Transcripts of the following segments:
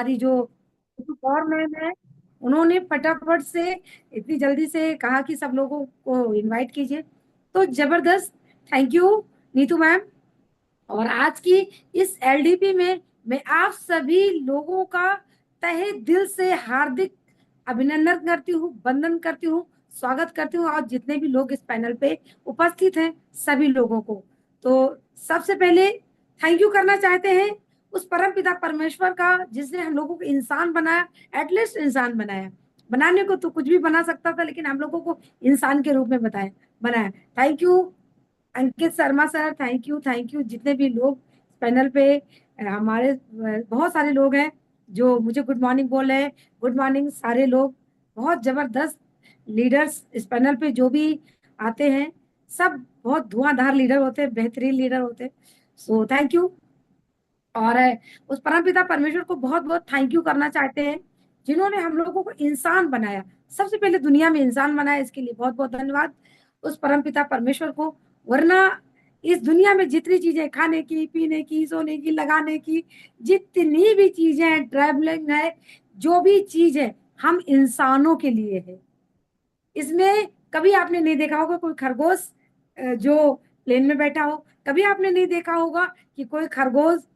हमारी जो और मैम है, उन्होंने फटाफट से इतनी जल्दी से कहा कि सब लोगों को इनवाइट कीजिए। तो जबरदस्त, थैंक यू नीतू मैम। और आज की इस एलडीपी में मैं आप सभी लोगों का तहे दिल से हार्दिक अभिनंदन करती हूँ, वंदन करती हूँ, स्वागत करती हूँ, और जितने भी लोग इस पैनल पे उपस्थित हैं सभी लोगों को। तो सबसे पहले थैंक यू करना चाहते हैं उस परम पिता परमेश्वर का जिसने हम लोगों को इंसान बनाया, एटलीस्ट इंसान बनाया। बनाने को तो कुछ भी बना सकता था, लेकिन हम लोगों को इंसान के रूप में बताया बनाया। Thank you Ankit Sharma sir, thank you जितने भी लोग पैनल पे हमारे बहुत सारे लोग हैं जो मुझे गुड मॉर्निंग बोल रहे हैं। गुड मॉर्निंग सारे लोग, बहुत जबरदस्त लीडर्स इस पैनल पे जो भी आते हैं सब बहुत धुआंधार लीडर होते हैं, बेहतरीन लीडर होते हैं। So thank you. और उस परमपिता परमेश्वर को बहुत बहुत थैंक यू करना चाहते हैं जिन्होंने हम लोगों को इंसान बनाया, सबसे पहले दुनिया में इंसान बनाया, इसके लिए बहुत बहुत धन्यवाद उस परमपिता परमेश्वर को। वरना इस दुनिया में जितनी चीजें खाने की, पीने की, सोने की, लगाने की, जितनी भी चीजें हैं, ट्रैवलिंग है, जो भी चीज है, हम इंसानों के लिए है। इसमें कभी आपने नहीं देखा होगा कोई खरगोश जो प्लेन में बैठा हो, कभी आपने नहीं देखा होगा कि कोई खरगोश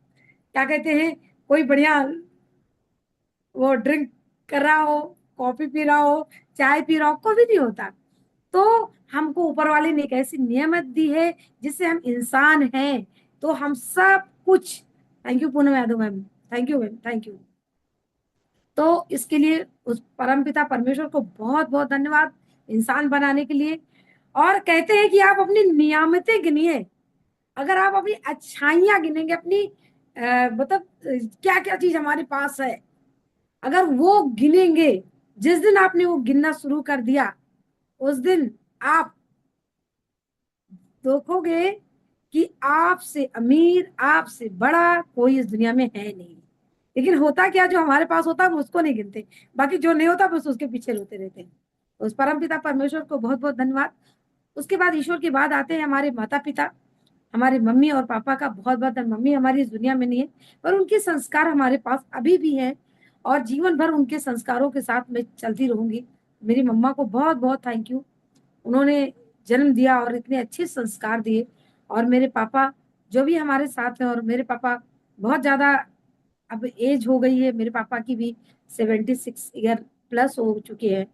क्या कहते हैं, कोई बढ़िया वो ड्रिंक कर रहा हो, कॉफी पी रहा हो, चाय पी रहा हो, कभी नहीं होता। तो हमको ऊपर वाले ने एक ऐसी नियमत दी है जिससे हम इंसान हैं, तो हम सब कुछ। Thank you Poonam Yadav ma'am, thank you ma'am, thank you. तो इसके लिए उस परमपिता परमेश्वर को बहुत बहुत धन्यवाद इंसान बनाने के लिए। और कहते हैं कि आप अपनी नियामतें गिनिए। अगर आप अपनी अच्छाइयां गिनेंगे, अपनी मतलब क्या क्या चीज हमारे पास है, अगर वो गिनेंगे, जिस दिन आपने वो गिनना शुरू कर दिया उस दिन आप देखोगे कि आपसे अमीर, आपसे बड़ा कोई इस दुनिया में है नहीं। लेकिन होता क्या, जो हमारे पास होता है हम उसको नहीं गिनते, बाकी जो नहीं होता बस उसके पीछे रोते रहते हैं। तो उस परम पिता परमेश्वर को बहुत बहुत धन्यवाद। उसके बाद ईश्वर के बाद आते हैं हमारे माता पिता, हमारे मम्मी और पापा का बहुत बहुत मम्मी हमारी इस दुनिया में नहीं है, पर उनके संस्कार हमारे पास अभी भी हैं, और जीवन भर उनके संस्कारों के साथ मैं चलती रहूंगी। मेरी मम्मा को बहुत बहुत थैंक यू, उन्होंने जन्म दिया और इतने अच्छे संस्कार दिए। और मेरे पापा जो भी हमारे साथ हैं, और मेरे पापा बहुत ज्यादा अब एज हो गई है मेरे पापा की भी, 76 ईयर प्लस हो चुके हैं।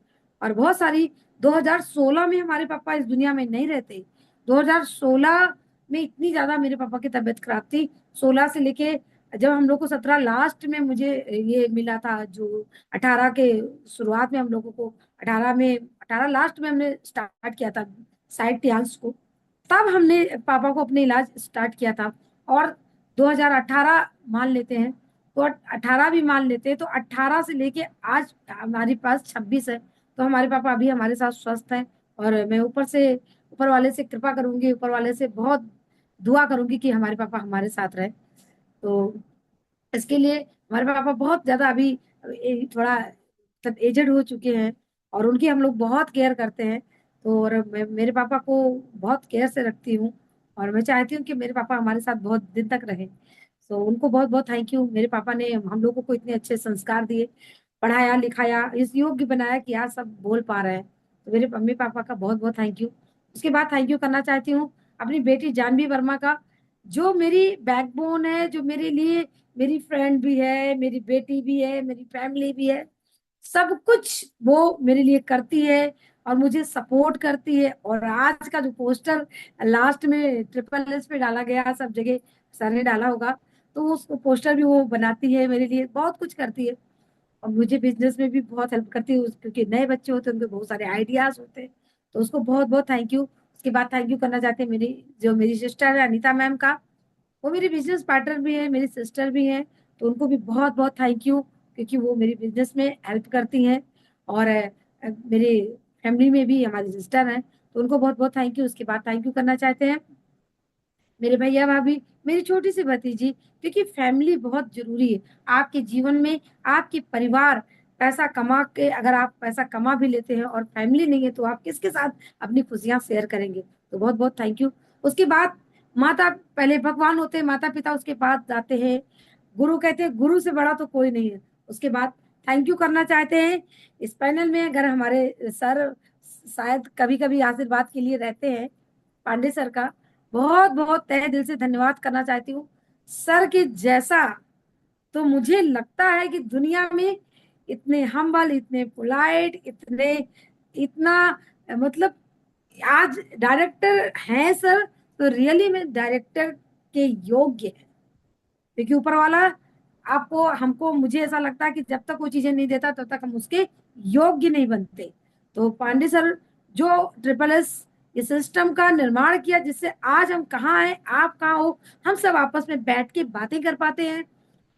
और बहुत सारी 2016 में हमारे पापा इस दुनिया में नहीं रहते। 2016 में इतनी ज्यादा मेरे पापा की तबीयत खराब थी, 16 से लेके जब हम लोग को 17 लास्ट में मुझे ये मिला था, जो 18 के शुरुआत में हम लोगों को, 18 लास्ट में हमने स्टार्ट किया था साइड टियांस को, तब हमने पापा को अपने इलाज स्टार्ट किया था। और 2018 मान लेते हैं, तो 18 भी मान लेते हैं, तो 18 से लेके आज हमारे पास 26 है। तो हमारे पापा अभी हमारे साथ स्वस्थ हैं। और मैं ऊपर वाले से कृपा करूंगी, ऊपर वाले से बहुत दुआ करूंगी कि हमारे पापा हमारे साथ रहे। तो इसके लिए हमारे पापा बहुत ज्यादा अभी थोड़ा मतलब एजेड हो चुके हैं, और उनकी हम लोग बहुत केयर करते हैं। तो और मैं मेरे पापा को बहुत केयर से रखती हूँ, और मैं चाहती हूँ कि मेरे पापा हमारे साथ बहुत दिन तक रहें। तो उनको बहुत बहुत थैंक यू, मेरे पापा ने हम लोगों को इतने अच्छे संस्कार दिए, पढ़ाया लिखाया, इस योग्य बनाया कि आज सब बोल पा रहे हैं। तो मेरे मम्मी पापा का बहुत बहुत थैंक यू। उसके बाद थैंक यू करना चाहती हूँ अपनी बेटी जानवी वर्मा का, जो मेरी बैकबोन है, जो मेरे लिए मेरी फ्रेंड भी है, मेरी बेटी भी है, मेरी फैमिली भी है, सब कुछ वो मेरे लिए करती है और मुझे सपोर्ट करती है। और आज का जो पोस्टर लास्ट में ट्रिपल एस पे डाला गया, सब जगह सर ने डाला होगा, तो उस पोस्टर भी वो बनाती है, मेरे लिए बहुत कुछ करती है। और मुझे बिजनेस में भी बहुत हेल्प करती है क्योंकि नए बच्चे होते हैं, उनके बहुत सारे आइडियाज होते हैं। तो उसको बहुत बहुत थैंक यू। उसके बाद थैंक यू करना चाहते हैं मेरी सिस्टर है अनीता मैम का, वो मेरी बिजनेस पार्टनर भी है, मेरी सिस्टर भी है। तो उनको भी बहुत बहुत थैंक यू, क्योंकि वो मेरी बिजनेस में हेल्प करती हैं। और मेरे फैमिली में भी हमारी सिस्टर हैं, तो उनको बहुत बहुत थैंक यू। उसके बाद थैंक यू करना चाहते हैं मेरे भैया भाभी, मेरी छोटी सी भतीजी, क्योंकि फैमिली बहुत जरूरी है आपके जीवन में। आपके परिवार पैसा कमा के, अगर आप पैसा कमा भी लेते हैं और फैमिली नहीं है, तो आप किसके साथ अपनी खुशियां शेयर करेंगे। तो बहुत बहुत थैंक यू। उसके बाद माता, पहले भगवान होते हैं माता पिता, उसके बाद जाते हैं गुरु। कहते हैं गुरु से बड़ा तो कोई नहीं है, उसके बाद थैंक यू करना चाहते हैं इस पैनल में, अगर हमारे सर शायद कभी कभी आशीर्वाद के लिए रहते हैं, पांडे सर का बहुत बहुत तहे दिल से धन्यवाद करना चाहती हूँ। सर के जैसा तो मुझे लगता है कि दुनिया में इतने हम्बल, इतने पोलाइट, इतने इतना मतलब आज डायरेक्टर हैं सर, तो रियली में डायरेक्टर के योग्य है, क्योंकि ऊपर वाला आपको हमको मुझे ऐसा लगता है कि जब तक वो चीजें नहीं देता तब तक हम उसके योग्य नहीं बनते। तो पांडे सर जो ट्रिपल एस इस सिस्टम का निर्माण किया, जिससे आज हम कहाँ हैं, आप कहाँ हो, हम सब आपस में बैठ के बातें कर पाते हैं,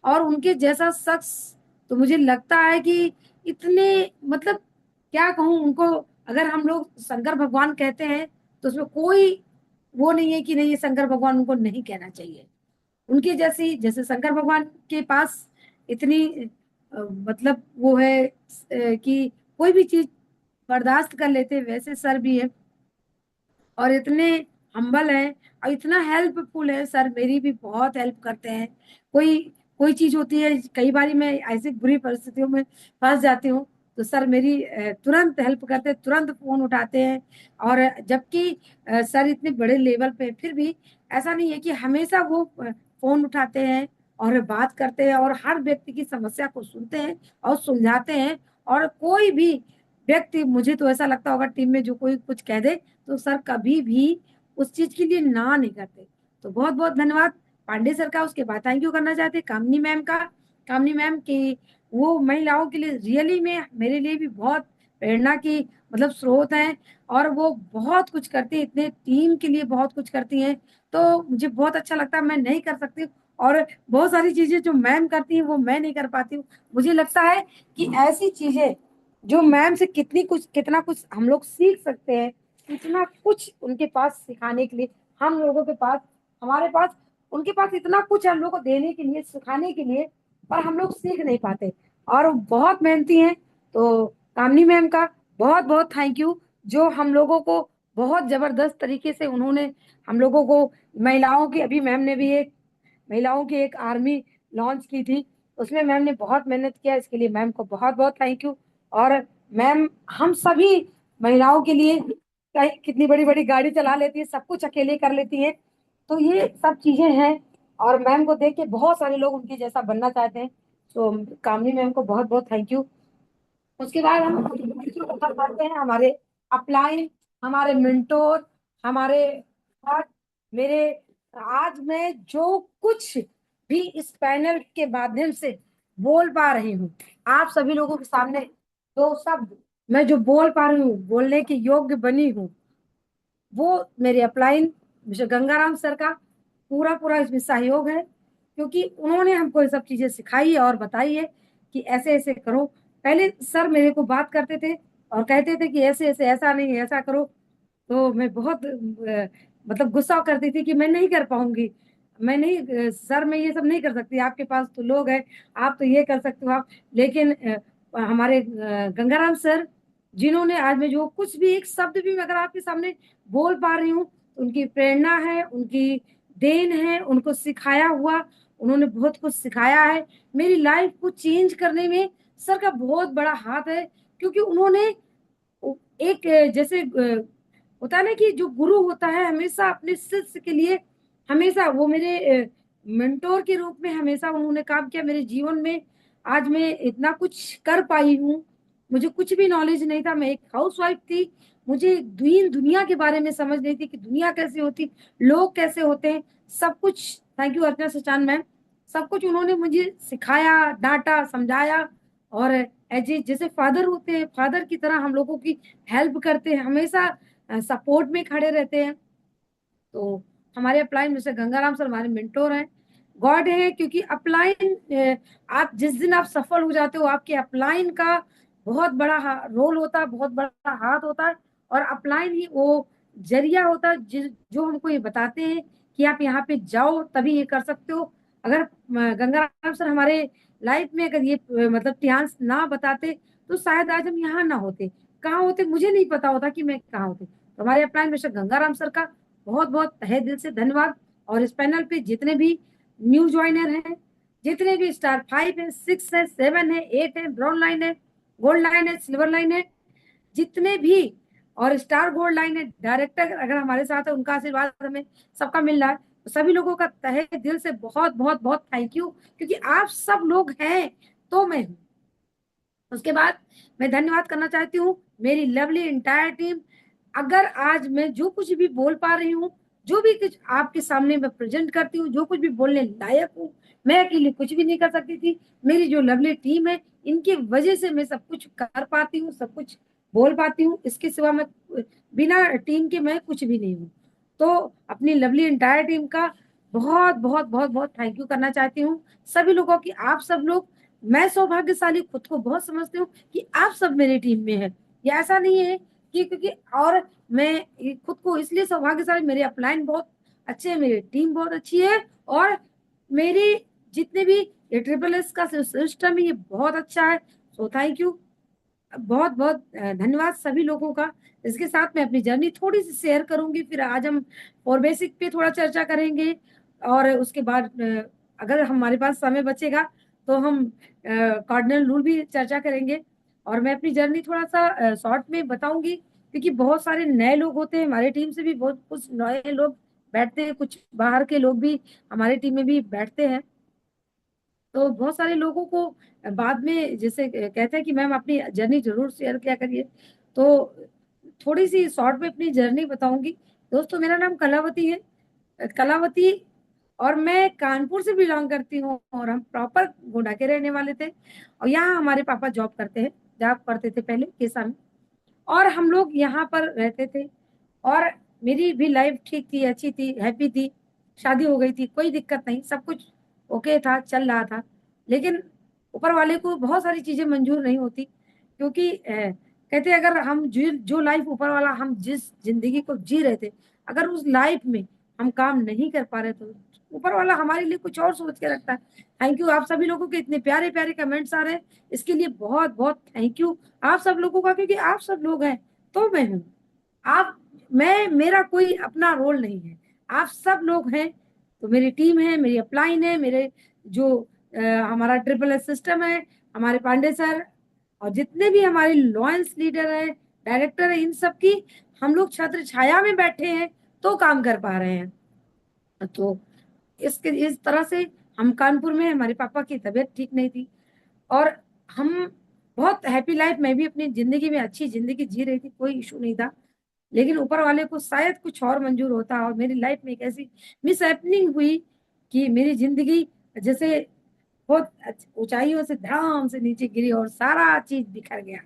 और उनके जैसा शख्स तो मुझे लगता है कि इतने मतलब क्या कहूँ उनको, अगर हम लोग शंकर भगवान कहते हैं तो उसमें कोई वो नहीं है कि नहीं ये शंकर भगवान, उनको नहीं कहना चाहिए। उनके जैसी, जैसे शंकर भगवान के पास इतनी मतलब वो है कि कोई भी चीज बर्दाश्त कर लेते, वैसे सर भी है और इतने हम्बल हैं और इतना हेल्पफुल है सर, मेरी भी बहुत हेल्प करते हैं। कोई कोई चीज होती है, कई बारी मैं ऐसी बुरी परिस्थितियों में फंस जाती हूँ, तो सर मेरी तुरंत हेल्प करते हैं, तुरंत फोन उठाते हैं। और जबकि सर इतने बड़े लेवल पे फिर भी ऐसा नहीं है कि हमेशा वो फोन उठाते हैं और बात करते हैं और हर व्यक्ति की समस्या को सुनते हैं और सुलझाते हैं। और कोई भी व्यक्ति, मुझे तो ऐसा लगता होगा टीम में जो कोई कुछ कह दे तो सर कभी भी उस चीज के लिए ना नहीं करते। तो बहुत बहुत धन्यवाद पांडे सर का। उसके बाद थैंक यू करना चाहते हैं कामनी मैम का। कामनी मैम की वो महिलाओं के लिए रियली में मेरे लिए भी बहुत प्रेरणा की मतलब स्रोत हैं, और वो बहुत कुछ करती है, इतने टीम के लिए बहुत कुछ करती हैं। तो मुझे बहुत अच्छा लगता है, मैं नहीं कर सकती, और बहुत सारी चीजें जो मैम करती हैं वो मैं नहीं कर पाती हूँ। मुझे लगता है कि ऐसी चीजें जो मैम से कितनी कुछ कितना कुछ हम लोग सीख सकते हैं, इतना कुछ उनके पास सिखाने के लिए, हम लोगों के पास, हमारे पास, उनके पास इतना कुछ है हम लोग को देने के लिए, सिखाने के लिए, पर हम लोग सीख नहीं पाते। और वो बहुत मेहनती हैं। तो कामनी मैम का बहुत बहुत थैंक यू, जो हम लोगों को बहुत जबरदस्त तरीके से उन्होंने हम लोगों को महिलाओं की, अभी मैम ने भी एक महिलाओं की एक आर्मी लॉन्च की थी, उसमें मैम ने बहुत मेहनत किया, इसके लिए मैम को बहुत बहुत थैंक यू। और मैम हम सभी महिलाओं के लिए कितनी बड़ी बड़ी गाड़ी चला लेती है, सब कुछ अकेले कर लेती है। तो ये सब चीजें हैं, और मैम को देख के बहुत सारे लोग उनके जैसा बनना चाहते हैं। तो कामनी मैम को बहुत बहुत थैंक यू। उसके बाद हम कर पाते हैं हमारे अपलाइन, हमारे मिंटोर, हमारे और मेरे, आज मैं जो कुछ भी इस पैनल के माध्यम से बोल पा रही हूँ आप सभी लोगों के सामने, दो शब्द मैं जो बोल पा रही हूँ, बोलने के योग्य बनी हूँ, वो मेरे अपलाइन मिस्टर गंगाराम सर का पूरा पूरा इसमें सहयोग है, क्योंकि उन्होंने हमको ये सब चीजें सिखाई है और बताई है कि ऐसे ऐसे करो। पहले सर मेरे को बात करते थे और कहते थे कि ऐसे ऐसे, ऐसा नहीं ऐसा करो, तो मैं बहुत मतलब गुस्सा करती थी कि मैं नहीं कर पाऊंगी, मैं नहीं सर मैं ये सब नहीं कर सकती, आपके पास तो लोग हैं, आप तो ये कर सकते हो आप। लेकिन हमारे गंगाराम सर, जिन्होंने आज मैं जो कुछ भी एक शब्द भी मैं अगर आपके सामने बोल पा रही हूँ, उनकी प्रेरणा है, उनकी देन है, उनको सिखाया हुआ, उन्होंने बहुत कुछ सिखाया है। मेरी लाइफ को चेंज करने में सर का बहुत बड़ा हाथ है, क्योंकि उन्होंने एक जैसे होता है ना कि जो गुरु होता है हमेशा अपने शिष्य के लिए, हमेशा वो मेरे मेंटोर के रूप में हमेशा उन्होंने काम किया मेरे जीवन में। आज मैं इतना कुछ कर पाई हूँ, मुझे कुछ भी नॉलेज नहीं था, मैं एक हाउसवाइफ थी, मुझे दुनिया के बारे में समझ नहीं थी कि दुनिया कैसे होती, लोग कैसे होते हैं, सब कुछ thank you Archana Sachan ma'am, सब कुछ उन्होंने मुझे सिखाया, डांटा, समझाया। और एज ए जैसे फादर होते हैं, फादर की तरह हम लोगों की हेल्प करते हैं, हमेशा सपोर्ट में खड़े रहते हैं। तो हमारे अपलाइन मिस्टर गंगाराम सर हमारे मेंटोर हैं, गॉड है, क्योंकि अपलाइन आप जिस दिन आप सफल हो जाते हो, आपके अपलाइन का बहुत बड़ा रोल होता है, बहुत बड़ा हाथ होता है, और अपलाइन ही वो जरिया होता है जो हमको ये बताते हैं कि आप यहाँ पे जाओ तभी ये कर सकते हो। अगर गंगाराम सर हमारे लाइफ में अगर ये मतलब ध्यान ना बताते तो शायद आज हम यहाँ ना होते, कहाँ होते मुझे नहीं पता होता कि मैं कहाँ होती। तो हमारे अपलाइन मिस्टर गंगाराम सर का बहुत बहुत तहे दिल से धन्यवाद। और इस पैनल पे जितने भी न्यू ज्वाइनर हैं, जितने भी स्टार 5 है, 6 है, 7 है, 8 है, ब्राउन लाइन है, गोल्ड लाइन है, सिल्वर लाइन है, जितने भी, और स्टार गोल्ड लाइन है, डायरेक्टर अगर हमारे साथ है, उनका आशीर्वाद हमें सबका मिल रहा है। तो सभी लोगों का तहे दिल से बहुत बहुत बहुत थैंक यू, क्योंकि आप सब लोग हैं तो मैं हूं। उसके बाद मैं धन्यवाद करना चाहती हूँ मेरी लवली इंटायर टीम। अगर आज मैं जो कुछ भी बोल पा रही हूँ, जो भी कुछ आपके सामने मैं प्रेजेंट करती हूँ, जो कुछ भी बोलने लायक हूँ, मैं अकेले कुछ भी नहीं कर सकती थी। मेरी जो लवली टीम है, इनकी वजह से मैं सब कुछ कर पाती हूँ, सब कुछ बोल पाती हूँ। इसके सिवा मैं, बिना टीम के मैं कुछ भी नहीं हूँ। तो अपनी लवली इंटायर टीम का बहुत बहुत बहुत बहुत थैंक यू करना चाहती हूँ, सभी लोगों की। आप सब लोग, मैं सौभाग्यशाली खुद को बहुत समझती हूँ कि आप सब मेरी टीम में हैं। ये ऐसा नहीं है कि क्योंकि, और मैं खुद को इसलिए सौभाग्यशाली, मेरे अपलाइन बहुत अच्छे हैं, मेरी टीम बहुत अच्छी है, और मेरी जितने भी ये ट्रिपल एस का सिस्टम है, ये बहुत अच्छा है। सो थैंक यू, बहुत बहुत धन्यवाद सभी लोगों का। इसके साथ मैं अपनी जर्नी थोड़ी सी शेयर करूंगी, फिर आज हम और बेसिक पे थोड़ा चर्चा करेंगे, और उसके बाद अगर हमारे पास समय बचेगा तो हम कार्डिनल रूल भी चर्चा करेंगे। और मैं अपनी जर्नी थोड़ा सा शॉर्ट में बताऊंगी, क्योंकि बहुत सारे नए लोग होते हैं हमारी टीम से भी, बहुत कुछ नए लोग बैठते हैं, कुछ बाहर के लोग भी हमारी टीम में भी बैठते हैं। तो बहुत सारे लोगों को बाद में जैसे कहते हैं कि मैम अपनी जर्नी जरूर शेयर किया करिए, तो थोड़ी सी शॉर्ट में अपनी जर्नी बताऊंगी। दोस्तों, मेरा नाम कलावती है, कलावती, और मैं कानपुर से बिलोंग करती हूँ, और हम प्रॉपर गोंडा के रहने वाले थे, और यहाँ हमारे पापा जॉब करते हैं, जॉब करते थे पहले केसा में, और हम लोग यहाँ पर रहते थे। और मेरी भी लाइफ ठीक थी, अच्छी थी, हैप्पी थी, शादी हो गई थी, कोई दिक्कत नहीं, सब कुछ ओके था, चल रहा था। लेकिन ऊपर वाले को बहुत सारी चीजें मंजूर नहीं होती, क्योंकि कहते हैं, अगर हम जो लाइफ ऊपर वाला, हम जिस जिंदगी को जी रहे थे, अगर उस लाइफ में हम काम नहीं कर पा रहे, तो ऊपर वाला हमारे लिए कुछ और सोच के रखता है। थैंक यू आप सभी लोगों के, इतने प्यारे प्यारे कमेंट्स आ रहे हैं, इसके लिए बहुत बहुत थैंक यू आप सब लोगों का, क्योंकि आप सब लोग हैं तो मैं हूँ। आप, मैं, मेरा कोई अपना रोल नहीं है, आप सब लोग हैं तो मेरी टीम है, मेरी अपलाइन है, मेरे जो हमारा ट्रिपल एस सिस्टम है, हमारे पांडे सर, और जितने भी हमारे लॉयंस लीडर है, डायरेक्टर है, इन सब की हम लोग छत्र छाया में बैठे हैं तो काम कर पा रहे हैं। तो इसके इस तरह से, हम कानपुर में, हमारे पापा की तबीयत ठीक नहीं थी, और हम बहुत हैप्पी लाइफ, मैं भी अपनी जिंदगी में अच्छी जिंदगी जी रही थी, कोई इशू नहीं था। लेकिन ऊपर वाले को शायद कुछ और मंजूर होता, और मेरी लाइफ में एक ऐसी मिस हैपनिंग हुई कि मेरी जिंदगी जैसे बहुत ऊंचाइयों से धड़ाम से नीचे गिरी, और सारा चीज बिखर गया,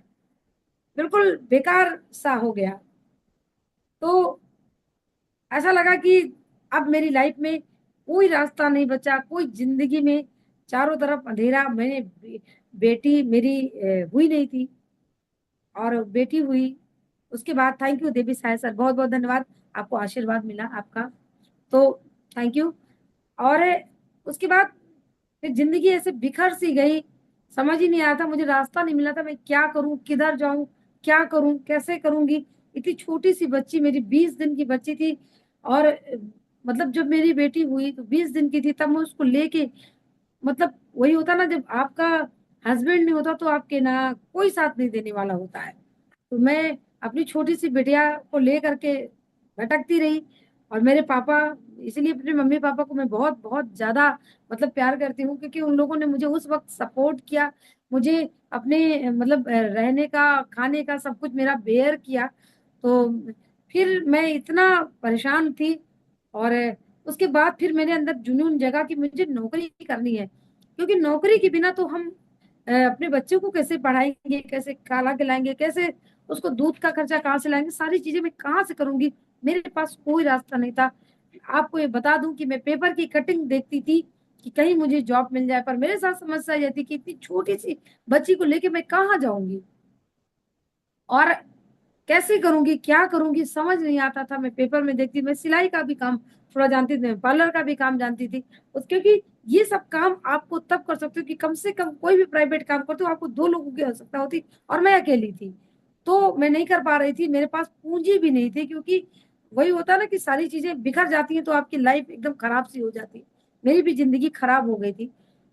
बिल्कुल बेकार सा हो गया। तो ऐसा लगा कि अब मेरी लाइफ में कोई रास्ता नहीं बचा, कोई जिंदगी में, चारों तरफ अंधेरा। मैंने बेटी मेरी हुई नहीं थी, और बेटी हुई। उसके बाद thank you Devi Sai sir, बहुत बहुत धन्यवाद, आपको आशीर्वाद मिला आपका, तो थैंक यू। और उसके बाद फिर जिंदगी ऐसे बिखर सी गई, समझ ही नहीं आया था, मुझे रास्ता नहीं मिला था, मैं क्या करूं, किधर जाऊं, क्या करूं, कैसे करूंगी। इतनी छोटी सी बच्ची, मेरी 20 दिन की बच्ची थी, और मतलब जब मेरी बेटी हुई तो 20 दिन की थी, तब मैं उसको लेके, मतलब वही होता ना, जब आपका हस्बैंड नहीं होता तो आपके ना कोई साथ नहीं देने वाला होता है। तो मैं अपनी छोटी सी बिटिया को ले करके भटकती रही, और मेरे पापा, इसलिए अपने मम्मी पापा को मैं बहुत बहुत ज्यादा मतलब प्यार करती हूँ, क्योंकि उन लोगों ने मुझे उस वक्त सपोर्ट किया, मुझे अपने मतलब रहने का, खाने का सब कुछ मेरा बेयर किया। तो फिर मैं इतना परेशान थी, और उसके बाद फिर मेरे अंदर जुनून जगा कि मुझे नौकरी करनी है, क्योंकि नौकरी के बिना तो हम अपने बच्चे को कैसे पढ़ाएंगे, कैसे खाना खिलाएंगे, कैसे उसको दूध का खर्चा कहाँ से लाएंगे, सारी चीजें मैं कहाँ से करूंगी, मेरे पास कोई रास्ता नहीं था। आपको ये बता दूं कि मैं पेपर की कटिंग देखती थी कि कहीं मुझे जॉब मिल जाए, पर मेरे साथ समस्या ये थी कि इतनी छोटी सी बच्ची को लेके मैं कहाँ जाऊंगी, और कैसे करूंगी, क्या करूंगी, समझ नहीं आता था। मैं पेपर में देखती, मैं सिलाई का भी काम थोड़ा जानती थी, मैं पार्लर का भी काम जानती थी, क्योंकि ये सब काम आपको तब कर सकते हो कि कम से कम कोई भी प्राइवेट काम करते हो आपको 2 लोगों की आवश्यकता होती, और मैं अकेली थी, तो मैं नहीं कर पा रही थी, मेरे पास पूंजी भी नहीं थी, क्योंकि वही होता है ना कि सारी चीजें बिखर जाती हैं तो आपकी लाइफ एकदम खराब सी हो जाती है। मेरी भी जिंदगी खराब हो गई थी।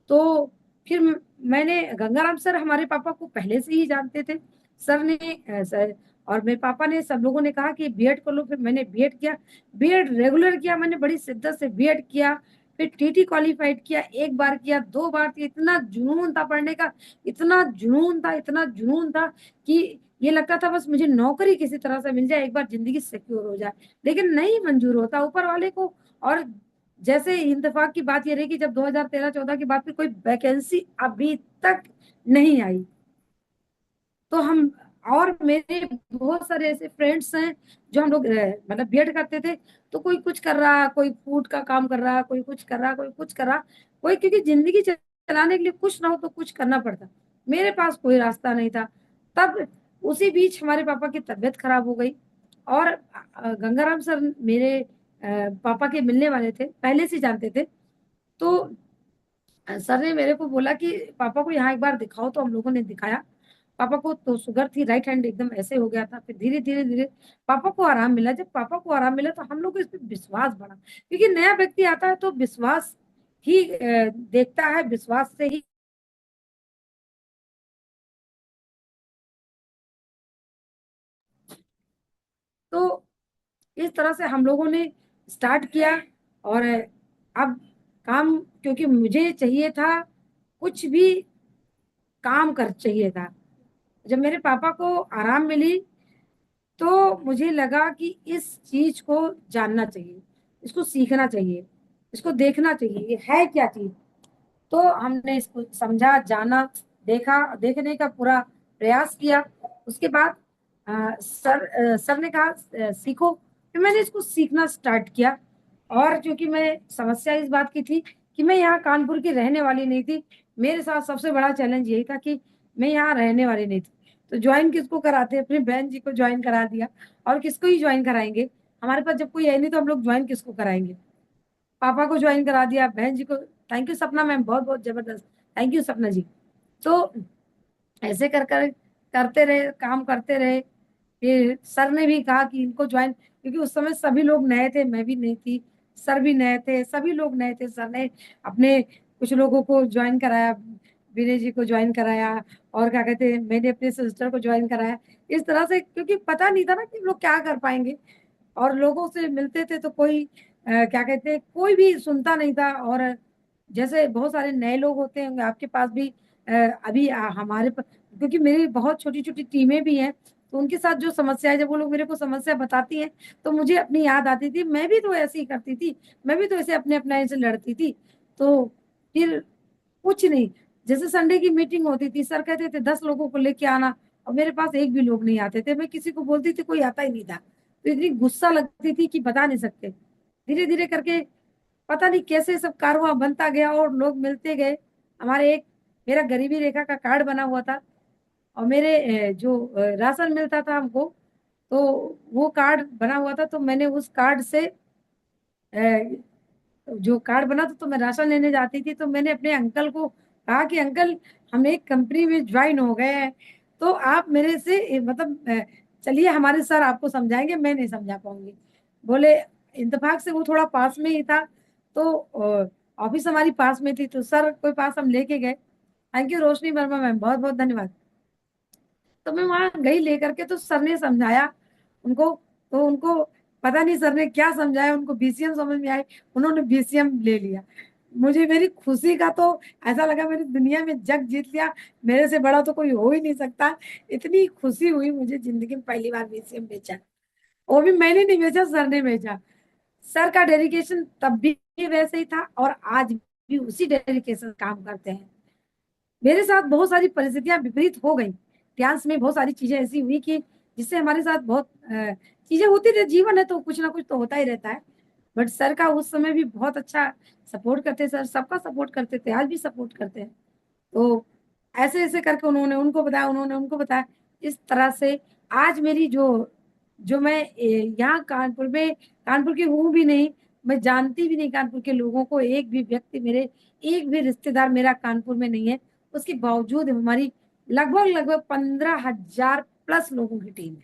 तो फिर मैंने गंगाराम सर हमारे पापा को पहले से ही जानते थे। सर ने सर और मेरे पापा ने, सब लोगों ने कहा कि बीएड कर लो। फिर मैंने बीएड किया, बीएड रेगुलर किया, मैंने बड़ी शिद्दत से बीएड किया। फिर टीटी क्वालिफाइड किया, एक बार किया, दो बार किया। इतना जुनून था पढ़ने का, इतना जुनून था, इतना जुनून था कि ये लगता था बस मुझे नौकरी किसी तरह से मिल जाए, एक बार जिंदगी सिक्योर हो जाए। लेकिन नहीं मंजूर होता ऊपर वाले को। और जैसे इत्तेफाक की बात ये रही कि जब 2013-14 के बाद फिर कोई वैकेंसी अभी तक नहीं आई, तो हम, और मेरे बहुत सारे ऐसे फ्रेंड्स हैं जो हम लोग मतलब बीएड करते थे। तो कोई कुछ कर रहा, कोई फूड का काम कर रहा, कोई कुछ कर रहा, कोई कुछ कर रहा, कोई, क्योंकि जिंदगी चलाने के लिए कुछ ना हो तो कुछ करना पड़ता। मेरे पास कोई रास्ता नहीं था। तब उसी बीच हमारे पापा की तबीयत खराब हो गई। और गंगाराम सर मेरे पापा के मिलने वाले थे, पहले से जानते थे। तो सर ने मेरे को बोला कि पापा को यहाँ एक बार दिखाओ। तो हम लोगों ने दिखाया। पापा को तो शुगर थी, राइट हैंड एकदम ऐसे हो गया था। फिर धीरे धीरे धीरे पापा को आराम मिला। जब पापा को आराम मिला तो हम लोग को इस पे विश्वास बढ़ा, क्योंकि नया व्यक्ति आता है तो विश्वास ही देखता है, विश्वास से ही। तो इस तरह से हम लोगों ने स्टार्ट किया। और अब काम, क्योंकि मुझे चाहिए था, कुछ भी काम कर चाहिए था। जब मेरे पापा को आराम मिली तो मुझे लगा कि इस चीज को जानना चाहिए, इसको सीखना चाहिए, इसको देखना चाहिए, ये है क्या चीज। तो हमने इसको समझा, जाना, देखा, देखने का पूरा प्रयास किया। उसके बाद सर ने कहा सीखो। फिर मैंने इसको सीखना स्टार्ट किया। और क्योंकि मैं, समस्या इस बात की थी कि मैं यहाँ कानपुर की रहने वाली नहीं थी। मेरे साथ सबसे बड़ा चैलेंज यही था कि मैं यहाँ रहने वाली नहीं थी। तो ज्वाइन किसको कराते, अपनी बहन जी को ज्वाइन करा दिया। और किसको ही ज्वाइन कराएंगे, हमारे पास जब कोई है नहीं तो हम लोग ज्वाइन किसको कराएंगे। पापा को ज्वाइन करा दिया, बहन जी को। थैंक यू सपना मैम, बहुत बहुत जबरदस्त, थैंक यू सपना जी। तो ऐसे कर कर करते रहे, काम करते रहे। फिर सर ने भी कहा कि इनको ज्वाइन, क्योंकि उस समय सभी लोग नए थे, मैं भी नई थी, सर भी नए थे, सभी लोग नए थे। सर ने अपने कुछ लोगों को ज्वाइन कराया, विनय जी को ज्वाइन कराया, और क्या कहते हैं, मैंने अपने सिस्टर को ज्वाइन कराया। इस तरह से, क्योंकि पता नहीं था ना कि हम लोग क्या कर पाएंगे। और लोगों से मिलते थे तो कोई क्या कहते हैं, कोई भी सुनता नहीं था। और जैसे बहुत सारे नए लोग होते होंगे आपके पास भी, अभी हमारे क्योंकि मेरी बहुत छोटी छोटी टीमें भी हैं। तो उनके साथ जो समस्या है, जब वो लोग मेरे को समस्या बताती हैं तो मुझे अपनी याद आती थी, मैं भी तो ऐसे ही करती थी, मैं भी तो ऐसे अपने अपने से लड़ती थी। तो फिर कुछ नहीं, जैसे संडे की मीटिंग होती थी, सर कहते थे 10 लोगों को लेके आना, और मेरे पास एक भी लोग नहीं आते थे। मैं किसी को बोलती थी, कोई आता ही नहीं था। तो इतनी गुस्सा लगती थी कि बता नहीं सकते। धीरे धीरे करके पता नहीं कैसे सब कारवां बनता गया और लोग मिलते गए। हमारे एक, मेरा गरीबी रेखा का कार्ड बना हुआ था। और मेरे जो राशन मिलता था हमको, तो वो कार्ड बना हुआ था। तो मैंने उस कार्ड से जो कार्ड बना था, तो मैं राशन लेने जाती थी। तो मैंने अपने अंकल को कहा कि अंकल, हम एक कंपनी में ज्वाइन हो गए हैं, तो आप मेरे से मतलब चलिए, हमारे सर आपको समझाएंगे, मैं नहीं समझा पाऊंगी। बोले, इत्तेफाक से वो थोड़ा पास में ही था। तो ऑफिस हमारी पास में थी, तो सर कोई पास हम लेके गए। Thank you Roshni Verma ma'am, बहुत बहुत धन्यवाद। तो मैं वहां गई लेकर के, तो सर ने समझाया उनको। तो उनको पता नहीं सर ने क्या समझाया, उनको बीसीएम समझ में आई, उन्होंने बीसीएम ले लिया। मुझे, मेरी खुशी का तो ऐसा लगा मैंने दुनिया में जग जीत लिया, मेरे से बड़ा तो कोई हो ही नहीं सकता। इतनी खुशी हुई मुझे, जिंदगी में पहली बार बीसीएम बेचा। वो भी मैंने नहीं बेचा, सर ने बेचा। सर का डेडिकेशन तब भी वैसे ही था, और आज भी उसी डेडिकेशन से काम करते हैं। मेरे साथ बहुत सारी परिस्थितियां विपरीत हो गई, इतिहास में बहुत सारी चीजें ऐसी हुई कि जिससे हमारे साथ बहुत चीजें होती रही। जीवन है तो कुछ ना कुछ तो होता ही रहता है। बट सर का उस समय भी बहुत अच्छा सपोर्ट करते, सर सबका सपोर्ट करते थे, आज भी सपोर्ट करते हैं। तो ऐसे ऐसे करके उन्होंने उनको बताया, उन्होंने उनको बताया। इस तरह से आज मेरी जो, जो मैं यहाँ कानपुर में, कानपुर की हूँ भी नहीं, मैं जानती भी नहीं कानपुर के लोगों को, एक भी व्यक्ति मेरे, एक भी रिश्तेदार मेरा कानपुर में नहीं है। उसके बावजूद हमारी लगभग लगभग 15,000 प्लस लोगों की टीम है।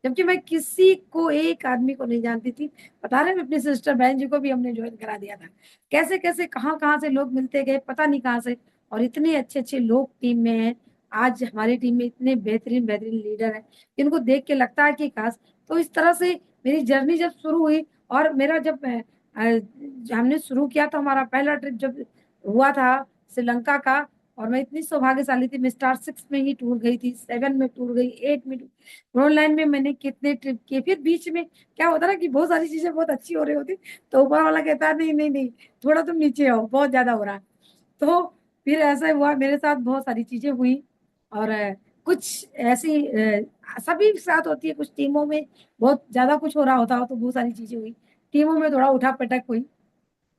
जबकि मैं किसी को, एक आदमी को नहीं जानती थी। बता रहे, मैं अपनी सिस्टर बहन जी को भी हमने ज्वाइन करा दिया था। कैसे कैसे कहाँ कहाँ से लोग मिलते गए, पता नहीं कहाँ से। और इतने अच्छे अच्छे लोग टीम में हैं। आज हमारी टीम में इतने बेहतरीन बेहतरीन लीडर हैं, जिनको देख के लगता है कि काश। तो इस तरह से मेरी जर्नी जब शुरू हुई, और मेरा जब हमने शुरू किया, तो हमारा पहला ट्रिप जब हुआ था श्रीलंका का, और मैं इतनी सौभाग्यशाली थी, मैं स्टार 6 में ही टूर गई थी, 7 में टूर गई, 8 में ऑनलाइन में मैंने कितने ट्रिप किए। फिर बीच में क्या होता ना कि बहुत सारी चीजें बहुत अच्छी हो रही होती, तो ऊपर वाला कहता है नहीं नहीं नहीं, थोड़ा तुम नीचे आओ, बहुत ज्यादा हो रहा है। तो फिर ऐसा हुआ मेरे साथ, बहुत सारी चीजें हुई। और कुछ ऐसी सभी के साथ होती है, कुछ टीमों में बहुत ज्यादा कुछ हो रहा होता हो तो बहुत सारी चीजें हुई। टीमों में थोड़ा उठा पटक हुई,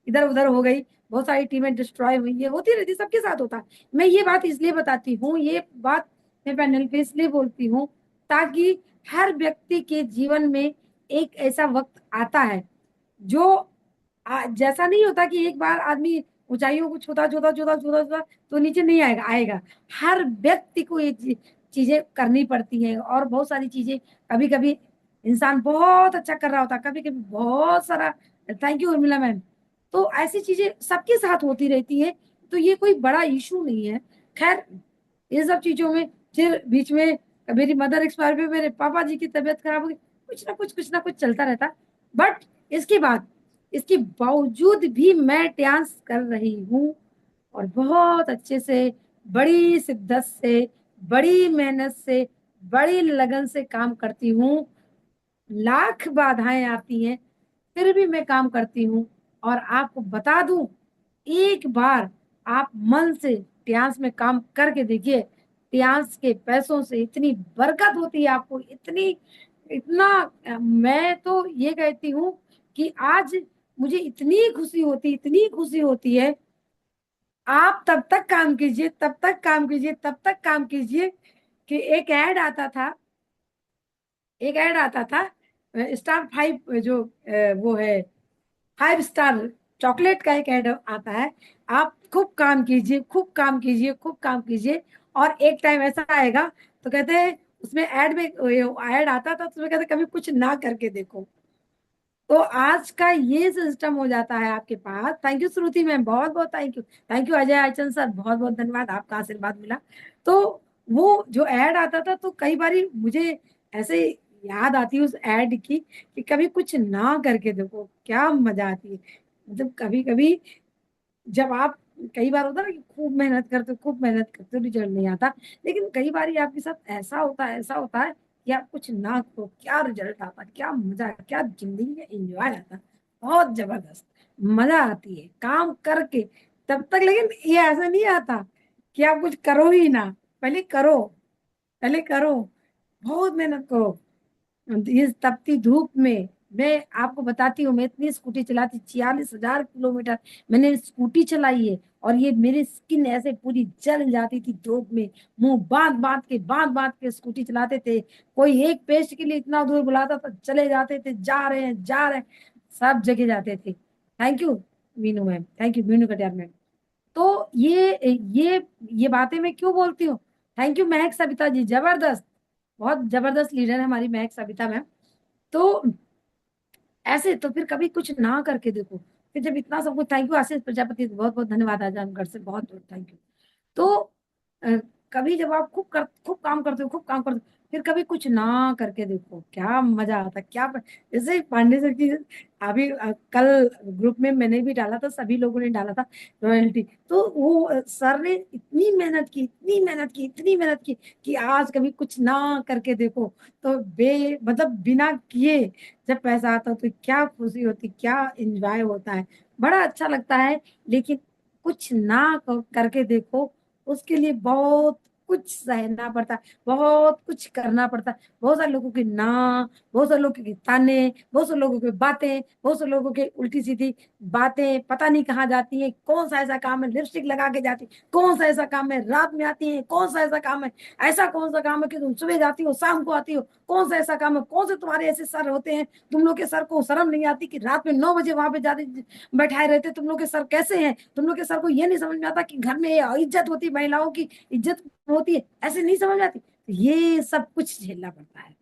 इधर उधर हो गई, बहुत सारी टीमें डिस्ट्रॉय हुई, ये होती रहती, सबके साथ होता है। मैं ये बात इसलिए बताती हूँ, ये बात मैं पैनल पे इसलिए बोलती हूँ, ताकि हर व्यक्ति के जीवन में एक ऐसा वक्त आता है जो जैसा नहीं होता कि एक बार आदमी ऊंचाइयों को छूता छूता छूता छूता छूता तो नीचे नहीं आएगा, आएगा। हर व्यक्ति को ये चीजें करनी पड़ती हैं, और बहुत सारी चीजें, कभी कभी इंसान बहुत अच्छा कर रहा होता, कभी कभी बहुत सारा। Thank you Urmila ma'am. तो ऐसी चीजें सबके साथ होती रहती है, तो ये कोई बड़ा इशू नहीं है। खैर, ये सब चीजों में फिर बीच में मेरी मदर एक्सपायर हुई, मेरे पापा जी की तबीयत खराब हो गई, कुछ ना कुछ चलता रहता। बट इसके बाद, इसके बावजूद भी मैं डांस कर रही हूँ, और बहुत अच्छे से, बड़ी शिद्दत से, बड़ी मेहनत से, बड़ी लगन से काम करती हूँ। लाख बाधाएं आती हैं, फिर भी मैं काम करती हूँ। और आपको बता दूं, एक बार आप मन से ट्यांस में काम करके देखिए, ट्यांस के पैसों से इतनी बरकत होती है आपको, इतनी, इतना। मैं तो ये कहती हूँ कि आज मुझे इतनी खुशी होती, इतनी खुशी होती है। आप तब तक काम कीजिए, तब तक काम कीजिए, तब तक काम कीजिए, कि एक ऐड आता था, एक ऐड आता था, स्टार 5 जो वो है, 5 स्टार चॉकलेट का एक ऐड आता है। आप खूब काम कीजिए, खूब काम कीजिए, खूब काम कीजिए, और एक टाइम ऐसा आएगा, तो कहते हैं उसमें ऐड में, ऐड आता था तो उसमें कहते कभी कुछ ना करके देखो। तो आज का ये सिस्टम हो जाता है आपके पास। थैंक यू श्रुति मैम, बहुत बहुत thank you. Thank you Ajay Achan sir, बहुत बहुत धन्यवाद, आपका आशीर्वाद मिला। तो वो जो ऐड आता था, तो कई बारी मुझे ऐसे याद आती है उस ऐड की, कि कभी कुछ ना करके देखो क्या मजा आती है। मतलब कभी कभी जब आप, कई बार होता है ना कि खूब मेहनत करते हो, खूब मेहनत करते हो, रिजल्ट नहीं आता। लेकिन कई बार आपके साथ ऐसा होता है, ऐसा होता है कि आप कुछ ना करो, क्या रिजल्ट आता, क्या मजा, क्या जिंदगी में एंजॉय आता, बहुत जबरदस्त मजा आती है काम करके। तब तक लेकिन ये ऐसा नहीं आता कि आप कुछ करो ही ना, पहले करो, पहले करो, बहुत मेहनत करो। इस तपती धूप में मैं आपको बताती हूँ, मैं इतनी स्कूटी चलाती, 46,000 किलोमीटर मैंने स्कूटी चलाई है। और ये मेरी स्किन ऐसे पूरी जल जाती थी धूप में, मुंह बांध बांध के स्कूटी चलाते थे। कोई एक पेस्ट के लिए इतना दूर बुलाता था, चले जाते थे, जा रहे हैं जा रहे हैं, सब जगह जाते थे। Thank you Meenu ma'am, thank you Meenu Katiyar ma'am. तो ये बातें मैं क्यों बोलती हूँ। थैंक यू महक सविता जी, जबरदस्त, बहुत जबरदस्त लीडर है हमारी महक सविता मैम। तो ऐसे तो फिर कभी कुछ ना करके देखो, फिर जब इतना सब कुछ, थैंक यू आशीष प्रजापति, बहुत बहुत धन्यवाद आजमगढ़ से, बहुत बहुत थैंक यू। तो अ, कभी जब आप खूब काम करते हो, खूब काम करते हो, फिर कभी कुछ ना करके देखो क्या मजा आता है, क्या जैसे पांडे सर की, अभी कल ग्रुप में मैंने भी डाला था, सभी लोगों ने डाला था, रॉयल्टी। तो वो सर ने इतनी मेहनत की, इतनी मेहनत की, इतनी मेहनत की, कि आज कभी कुछ ना करके देखो, तो मतलब बिना किए जब पैसा आता तो क्या खुशी होती, क्या एंजॉय होता है, बड़ा अच्छा लगता है। लेकिन कुछ ना करके देखो, उसके लिए बहुत कुछ सहना पड़ता है, बहुत कुछ करना पड़ता है। बहुत सारे लोगों के ना, बहुत सारे लोगों के ताने, बहुत सारे लोगों की बातें, बहुत सारे लोगों के उल्टी सीधी बातें पता नहीं कहाँ जाती हैं। कौन सा ऐसा काम है लिपस्टिक लगा के जाती, कौन सा ऐसा काम है रात में आती है, कौन सा ऐसा काम है, ऐसा कौन सा काम है कि तुम सुबह जाती हो शाम को आती हो, कौन सा ऐसा काम है, कौन से तुम्हारे ऐसे सर होते हैं, तुम लोग के सर को शर्म नहीं आती कि रात में 9 बजे वहां पे जाते बैठाए रहते, तुम लोग के सर कैसे हैं, तुम लोग के सर को ये नहीं समझ में आता कि घर में इज्जत होती है, महिलाओं की इज्जत होती है, ऐसे नहीं समझ में आती। ये सब कुछ झेलना पड़ता है,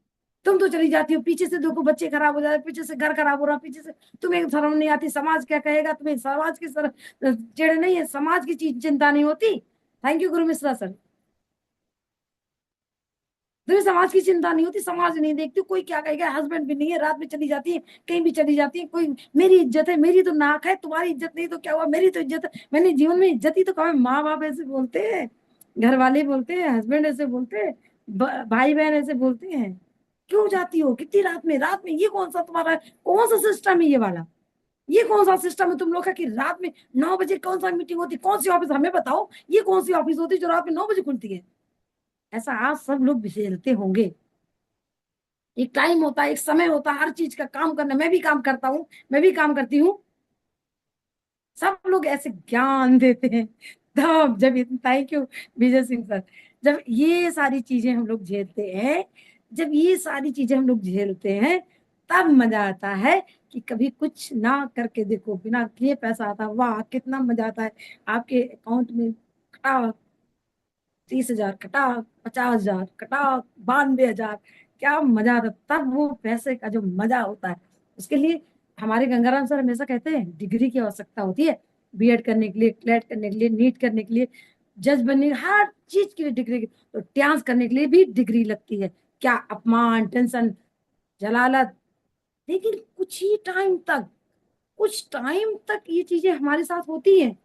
तुम तो चली जाती हो, पीछे से देखो बच्चे खराब हो जाते, पीछे से घर खराब हो रहा, पीछे से तुम्हें शर्म नहीं आती, समाज क्या कहेगा, तुम्हें समाज की चिड़ नहीं है, समाज की चीज चिंता नहीं होती। Thank you Guru Mishra sir. तुम्हें समाज की चिंता नहीं होती, समाज नहीं देखती कोई क्या कहेगा, हस्बैंड भी नहीं है, रात में चली जाती है, कहीं भी चली जाती है, कोई मेरी इज्जत है, मेरी तो नाक है, तुम्हारी इज्जत नहीं तो क्या हुआ, मेरी तो इज्जत है। मैंने जीवन में इज्जत ही तो कहा। माँ बाप ऐसे बोलते हैं, घर वाले बोलते हैं, हस्बैंड ऐसे बोलते हैं, भाई बहन ऐसे बोलते हैं। क्यों जाती हो कितनी रात में, रात में ये कौन सा तुम्हारा कौन सा सिस्टम है ये वाला, ये कौन सा सिस्टम है तुम लोग का कि रात में 9 बजे कौन सा मीटिंग होती, कौन सी ऑफिस हमें बताओ, ये कौन सी ऑफिस होती जो रात में 9 बजे खुलती है। ऐसा आज सब लोग झेलते होंगे। एक टाइम होता है, एक समय होता है हर चीज का काम करना, मैं भी काम करता हूँ, मैं भी काम करती हूँ। सब लोग ऐसे ज्ञान देते हैं तब जब, thank you Vijay Singh sir, जब ये सारी चीजें हम लोग झेलते हैं, जब ये सारी चीजें हम लोग झेलते हैं, तब मजा आता है कि कभी कुछ ना करके देखो, बिना किए पैसा आता है, वाह कितना मजा आता है। आपके अकाउंट में कटा 30,000, कटा 50,000, कटा 92,000, क्या मजा आता है। तब वो पैसे का जो मजा होता है, उसके लिए हमारे गंगाराम सर हमेशा कहते हैं डिग्री की आवश्यकता होती है। बीएड करने के लिए, क्लेट करने के लिए, नीट करने के लिए, जज बनने, हर चीज के लिए डिग्री तो डांस करने के लिए भी डिग्री लगती है। क्या अपमान, टेंशन, जलालत, लेकिन कुछ ही टाइम तक, कुछ टाइम तक ये चीजें हमारे साथ होती हैं।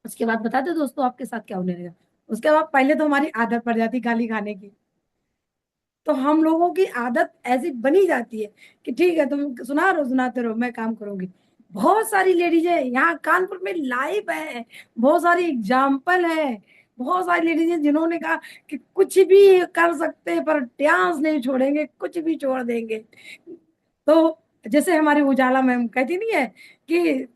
उसके बाद बता दो दोस्तों आपके साथ क्या होने लगा। उसके बाद पहले तो हमारी आदत पड़ जाती गाली खाने की, तो हम लोगों की आदत ऐसी बनी जाती है कि ठीक है तुम सुना रहो, सुनाते रहो, मैं काम करूंगी। बहुत सारी लेडीज है यहाँ कानपुर में लाइव है, बहुत सारी एग्जाम्पल है, बहुत सारी लेडीज हैं जिन्होंने कहा कि कुछ भी कर सकते हैं पर डांस नहीं छोड़ेंगे, कुछ भी छोड़ देंगे। तो जैसे हमारी उजाला मैम कहती नहीं है कि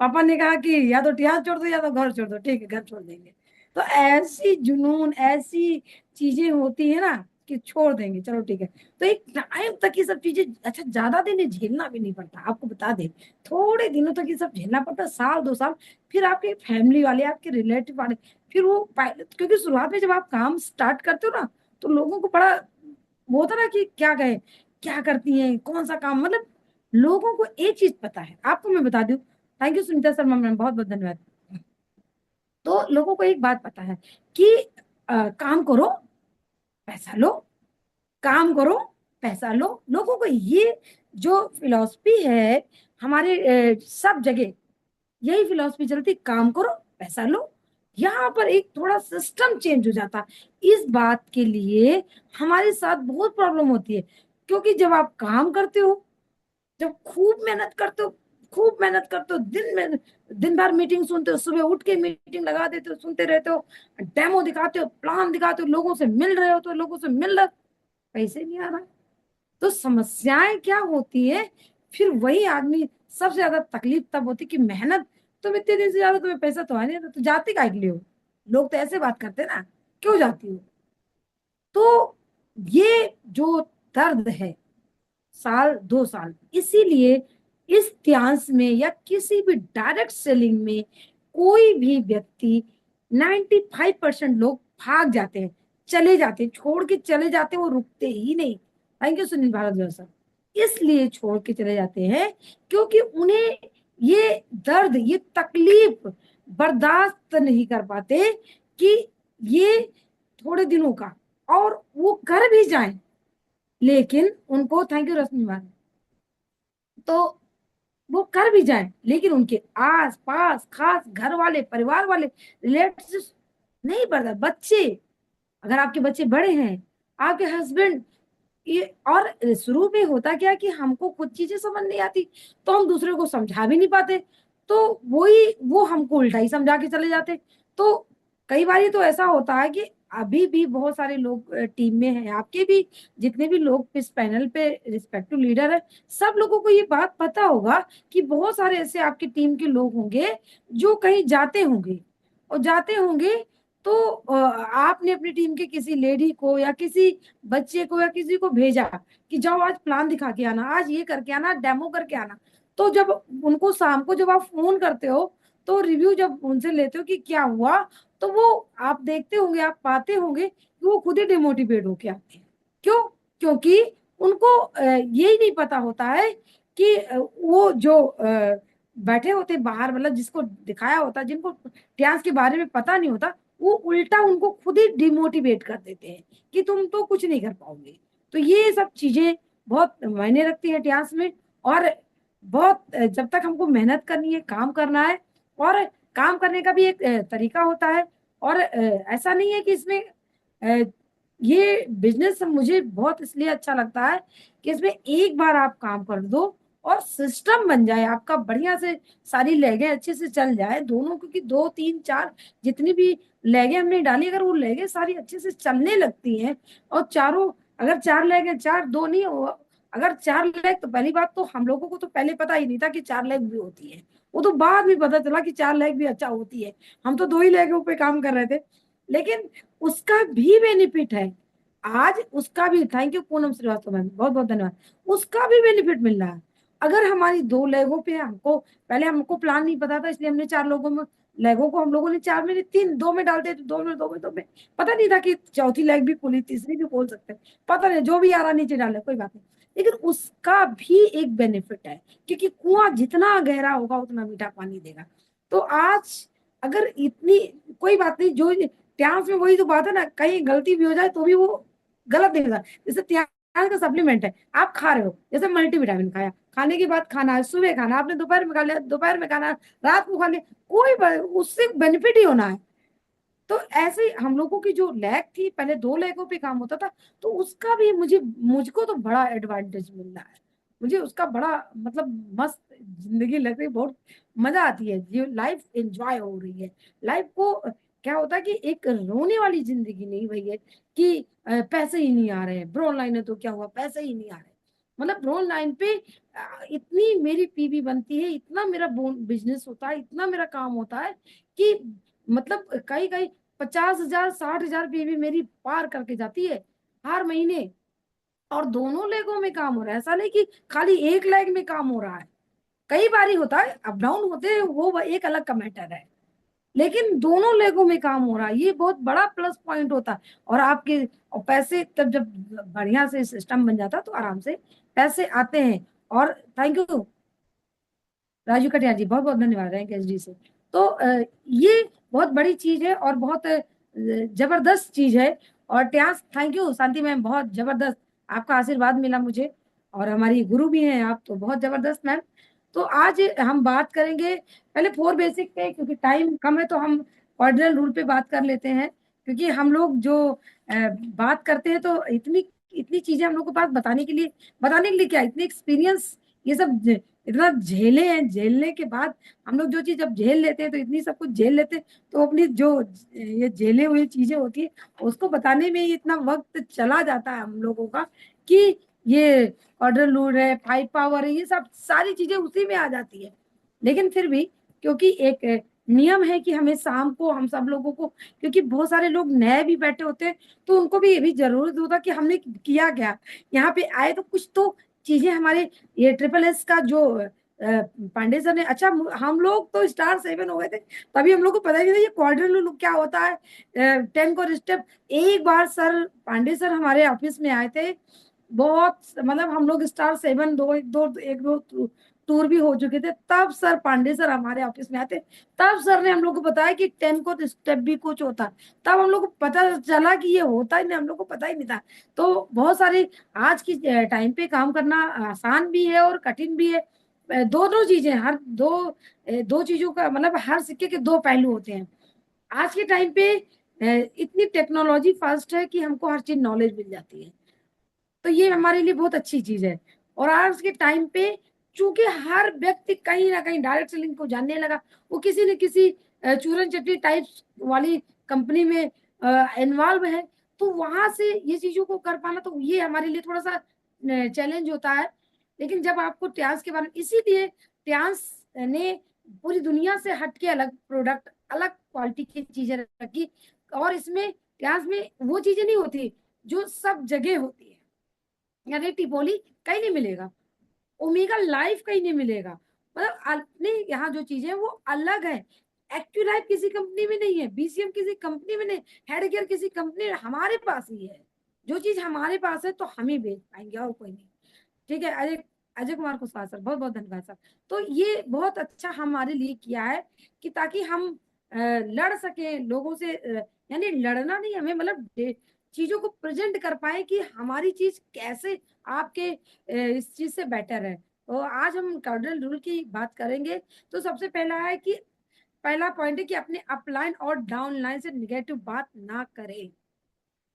पापा ने कहा कि या तो डांस छोड़ दो या तो घर छोड़ दो, ठीक है घर छोड़ देंगे। तो ऐसी जुनून, ऐसी चीजें होती है ना कि छोड़ देंगे, चलो ठीक है। तो एक टाइम तक ये सब चीजें, अच्छा ज्यादा दिन झेलना भी नहीं पड़ता, आपको बता दे, थोड़े दिनों तक ये सब झेलना पड़ता, साल 2 साल, फिर आपके फैमिली वाले, आपके रिलेटिव वाले, फिर वो क्योंकि शुरुआत में जब आप काम स्टार्ट करते हो ना, तो लोगों को बड़ा वो होता ना कि क्या कहे, क्या करती हैं, कौन सा काम, मतलब लोगों को एक चीज पता है, आपको मैं बता दूं। Thank you Sunita Sharma ma'am, बहुत बहुत धन्यवाद। तो लोगों को एक बात पता है कि काम करो पैसा लो, काम करो पैसा लो। लोगों को ये जो फिलॉसफी है हमारे सब जगह यही फिलॉसफी चलती, काम करो पैसा लो। यहाँ पर एक थोड़ा सिस्टम चेंज हो जाता, इस बात के लिए हमारे साथ बहुत प्रॉब्लम होती है। क्योंकि जब आप काम करते हो, जब खूब मेहनत करते हो, खूब मेहनत करते हो, दिन में दिन भर मीटिंग सुनते हो, सुबह उठ के मीटिंग लगा देते हो, सुनते रहते हो, डेमो दिखाते हो, प्लान दिखाते हो, लोगों से मिल रहे हो, तो लोगों से मिल रहा, पैसे नहीं आ रहा। तो समस्याएं क्या होती है, फिर वही आदमी सबसे ज्यादा तकलीफ तब होती कि मेहनत, तुम इतने दिन से ज्यादा, तुम्हें पैसा तो आ नहीं, तो जाते काहे के लिए हो। लोग तो ऐसे बात करते हैं ना, क्यों जाती हो। तो ये जो दर्द है, साल 2 साल, इसीलिए इस ध्यान में या किसी भी डायरेक्ट सेलिंग में कोई भी व्यक्ति, 95% लोग भाग जाते हैं, चले जाते हैं, छोड़ के चले जाते हैं, वो रुकते ही नहीं। Thank you Sunil Bhardwaj sir. इसलिए छोड़ के चले जाते हैं क्योंकि उन्हें ये दर्द, ये तकलीफ बर्दाश्त नहीं कर पाते कि ये थोड़े दिनों का, और वो कर भी जाएं, लेकिन उनको, थैंक यू रश्मि मैम, तो वो कर भी जाए लेकिन उनके आस पास खास घर वाले, परिवार वाले, रिलेटिव नहीं पड़ता। बच्चे, अगर आपके बच्चे बड़े हैं, आपके हस्बैंड, ये, और शुरू में होता क्या कि हमको खुद चीजें समझ नहीं आती, तो हम दूसरे को समझा भी नहीं पाते, तो वही वो हमको उल्टा ही समझा के चले जाते। तो कई बार तो ऐसा होता है कि अभी भी बहुत सारे लोग टीम में हैं, आपके भी जितने भी लोग इस पैनल पे रिस्पेक्टिव लीडर है, सब लोगों को ये बात पता होगा कि बहुत सारे ऐसे आपकी टीम के लोग होंगे जो कहीं जाते होंगे, और जाते होंगे तो आपने अपनी टीम के किसी लेडी को या किसी बच्चे को या किसी को भेजा कि जाओ आज प्लान दिखा के आना, आज ये करके आना, डेमो करके आना। तो जब उनको शाम को जब आप फोन करते हो, तो रिव्यू जब उनसे लेते हो कि क्या हुआ, तो वो आप देखते होंगे, आप पाते होंगे कि वो खुद ही डिमोटिवेट होके आते हैं। क्यों? क्योंकि उनको यही नहीं पता होता है कि वो जो बैठे होते बाहर, मतलब जिसको दिखाया होता, जिनको इतिहास के बारे में पता नहीं होता, वो उल्टा उनको खुद ही डिमोटिवेट कर देते हैं कि तुम तो कुछ नहीं कर पाओगे। तो ये सब चीजें बहुत मायने रखती है इतिहास में। और बहुत जब तक हमको मेहनत करनी है, काम करना है, और काम करने का भी एक तरीका होता है। और ऐसा नहीं है कि इसमें अ, ये बिजनेस मुझे बहुत इसलिए अच्छा लगता है कि इसमें एक बार आप काम कर दो और सिस्टम बन जाए आपका बढ़िया से, सारी लेगे अच्छे से चल जाए दोनों, क्योंकि दो तीन चार जितनी भी लेगे हमने डाली, अगर वो लेगे सारी अच्छे से चलने लगती हैं, और चारों, अगर चार लेग है, चार दो नहीं हो, अगर चार लेग, तो पहली बात तो हम लोगों को तो पहले पता ही नहीं था कि चार लेग भी होती है। वो तो बाद में पता चला कि चार लेग भी अच्छा होती है। हम तो दो ही लेगों पे काम कर रहे थे, लेकिन उसका भी बेनिफिट है। आज उसका भी, thank you Poonam Shrivastava ma'am, बहुत बहुत धन्यवाद। उसका भी बेनिफिट मिल रहा है। अगर हमारी दो लेगों पे हमको, पहले हमको प्लान नहीं पता था, इसलिए हमने चार लोगों में, लेगों को हम लोगों ने चार में तीन, दो में डालते तो दो में, दो में, दो में, पता नहीं था कि चौथी लेग भी खुली, तीसरी भी खोल सकते हैं। पता नहीं, जो भी आ रहा नीचे डाले, कोई बात नहीं। लेकिन उसका भी एक बेनिफिट है, क्योंकि कुआं जितना गहरा होगा उतना मीठा पानी देगा। तो आज अगर इतनी, कोई बात नहीं, जो प्याज में वही तो बात है ना, कहीं गलती भी हो जाए तो भी वो गलत नहीं होता। जैसे प्याज का सप्लीमेंट है, आप खा रहे हो, जैसे मल्टीविटामिन खाया, खाने के बाद खाना है, सुबह खाना, आपने दोपहर में खा लिया, दोपहर में खाना, रात को खा लिया, उससे बेनिफिट ही होना है। तो ऐसे ही हम लोगों की जो लैग थी, पहले दो लैगों पे काम होता था, तो उसका भी मुझको तो बड़ा एडवांटेज मिल रहा है। मुझे उसका बड़ा मतलब मस्त जिंदगी लग रही है, बहुत मजा आती है, ये लाइफ एंजॉय हो रही है। लाइफ को क्या होता है कि एक रोने वाली जिंदगी नहीं भई है कि पैसे ही नहीं आ रहे हैं, ब्रो लाइन है तो क्या हुआ, पैसे ही नहीं आ रहे। मतलब ब्रो लाइन पे इतनी मेरी पीवी बनती है, इतना मेरा बिजनेस होता है, इतना मेरा काम होता है कि मतलब कई कई 50,000 60,000 पीवी मेरी पार करके जाती है हर महीने। और दोनों लेगों में काम हो रहा है, ऐसा नहीं कि खाली एक लेग में काम हो रहा है। कई बार ही होता है, अप डाउन होते हैं, वो एक अलग का मैटर है, लेकिन दोनों लेगों में काम हो रहा है, ये बहुत बड़ा प्लस पॉइंट होता है। और आपके और पैसे तब जब बढ़िया से सिस्टम बन जाता है, तो आराम से पैसे आते हैं। और थैंक यू राजू कटियार जी, बहुत बहुत धन्यवाद रैंक एसडी से। तो ये बहुत बड़ी चीज है और बहुत जबरदस्त चीज है। और ट्यास, थैंक यू शांति मैम, बहुत जबरदस्त आपका आशीर्वाद मिला मुझे, और हमारी गुरु भी हैं आप, तो बहुत जबरदस्त मैम। तो आज हम बात करेंगे पहले फोर बेसिक पे, क्योंकि टाइम कम है तो हम ऑर्डिनल रूल पे बात कर लेते हैं। क्योंकि हम लोग जो बात करते हैं तो इतनी इतनी चीजें हम लोग के पास बताने के लिए क्या, इतनी एक्सपीरियंस, ये सब इतना झेले हैं, झेलने के बाद हम लोग जो चीज जब झेल लेते हैं, तो इतनी सब कुछ झेल लेते हैं, तो अपनी जो ये झेले हुए चीजें होती है, उसको बताने में ही इतना वक्त चला जाता है हम लोगों का, कि ये ऑर्डर लूड है, फाइव पावर है, ये सब सारी चीजें उसी में आ जाती है। लेकिन फिर भी, क्योंकि एक नियम है कि हमें शाम को हम सब लोगों को, क्योंकि बहुत सारे लोग नए भी बैठे होते हैं, तो उनको भी ये भी जरूरत होता कि हमने किया क्या, यहाँ पे आए तो कुछ तो चीजें हमारे, ये ट्रिपल एस का जो पांडे सर ने, अच्छा हम लोग तो स्टार सेवन हो गए थे, तभी हम लोग को पता ही नहीं था ये क्वाड्रिल लुक क्या होता है, 10 को स्टेप। एक बार सर पांडे सर हमारे ऑफिस में आए थे, बहुत मतलब हम लोग स्टार सेवन एक दो टूर भी हो चुके थे, तब सर पांडे सर हमारे ऑफिस में आते, तब सर ने हम लोग को बताया कि 10 को स्टेप भी कुछ होता है। तब हम लोग को पता चला कि ये होता ही नहीं, हम लोग को पता ही नहीं था। तो बहुत सारे, आज की टाइम पे काम करना आसान भी है और कठिन भी है। दोनों चीजें, हर दो चीजों का मतलब, हर सिक्के के दो पहलू होते हैं। आज के टाइम पे इतनी टेक्नोलॉजी फास्ट है कि हमको हर चीज नॉलेज मिल जाती है, तो ये हमारे लिए बहुत अच्छी चीज है। और आज के टाइम पे चूंकि हर व्यक्ति कहीं ना कहीं डायरेक्ट सेलिंग को जानने लगा, वो किसी न किसी चूरन चटनी टाइप्स वाली कंपनी में इन्वॉल्व है, तो वहां से ये चीजों को कर पाना, तो ये हमारे लिए थोड़ा सा चैलेंज होता है। लेकिन जब आपको ट्यास के बारे में, इसीलिए ट्यास ने पूरी दुनिया से हटके अलग प्रोडक्ट, अलग क्वालिटी की चीजें रखी। और इसमें ट्यास में वो चीजें नहीं होती जो सब जगह होती है, यानी टिपोली कहीं नहीं मिलेगा, ओमेगा लाइफ कहीं नहीं मिलेगा, मतलब अपने यहाँ जो चीजें वो अलग है। एक्टिव लाइफ किसी कंपनी में नहीं है, बीसीएम किसी कंपनी में नहीं, हेड केयर किसी कंपनी में, हमारे पास ही है। जो चीज हमारे पास है तो हम ही बेच पाएंगे और कोई नहीं। ठीक है, अजय अजय कुमार कुशवाहा सर, बहुत बहुत धन्यवाद सर। तो ये बहुत अच्छा हमारे लिए किया है कि ताकि हम लड़ सके लोगों से, यानी लड़ना नहीं, हमें मतलब चीजों को प्रेजेंट कर पाए कि हमारी चीज कैसे आपके इस चीज से बेटर है। तो आज हम कार्डिनल रूल की बात करेंगे। तो सबसे पहला है कि पहला पॉइंट है कि अपने अपलाइन और डाउनलाइन से निगेटिव बात ना करें।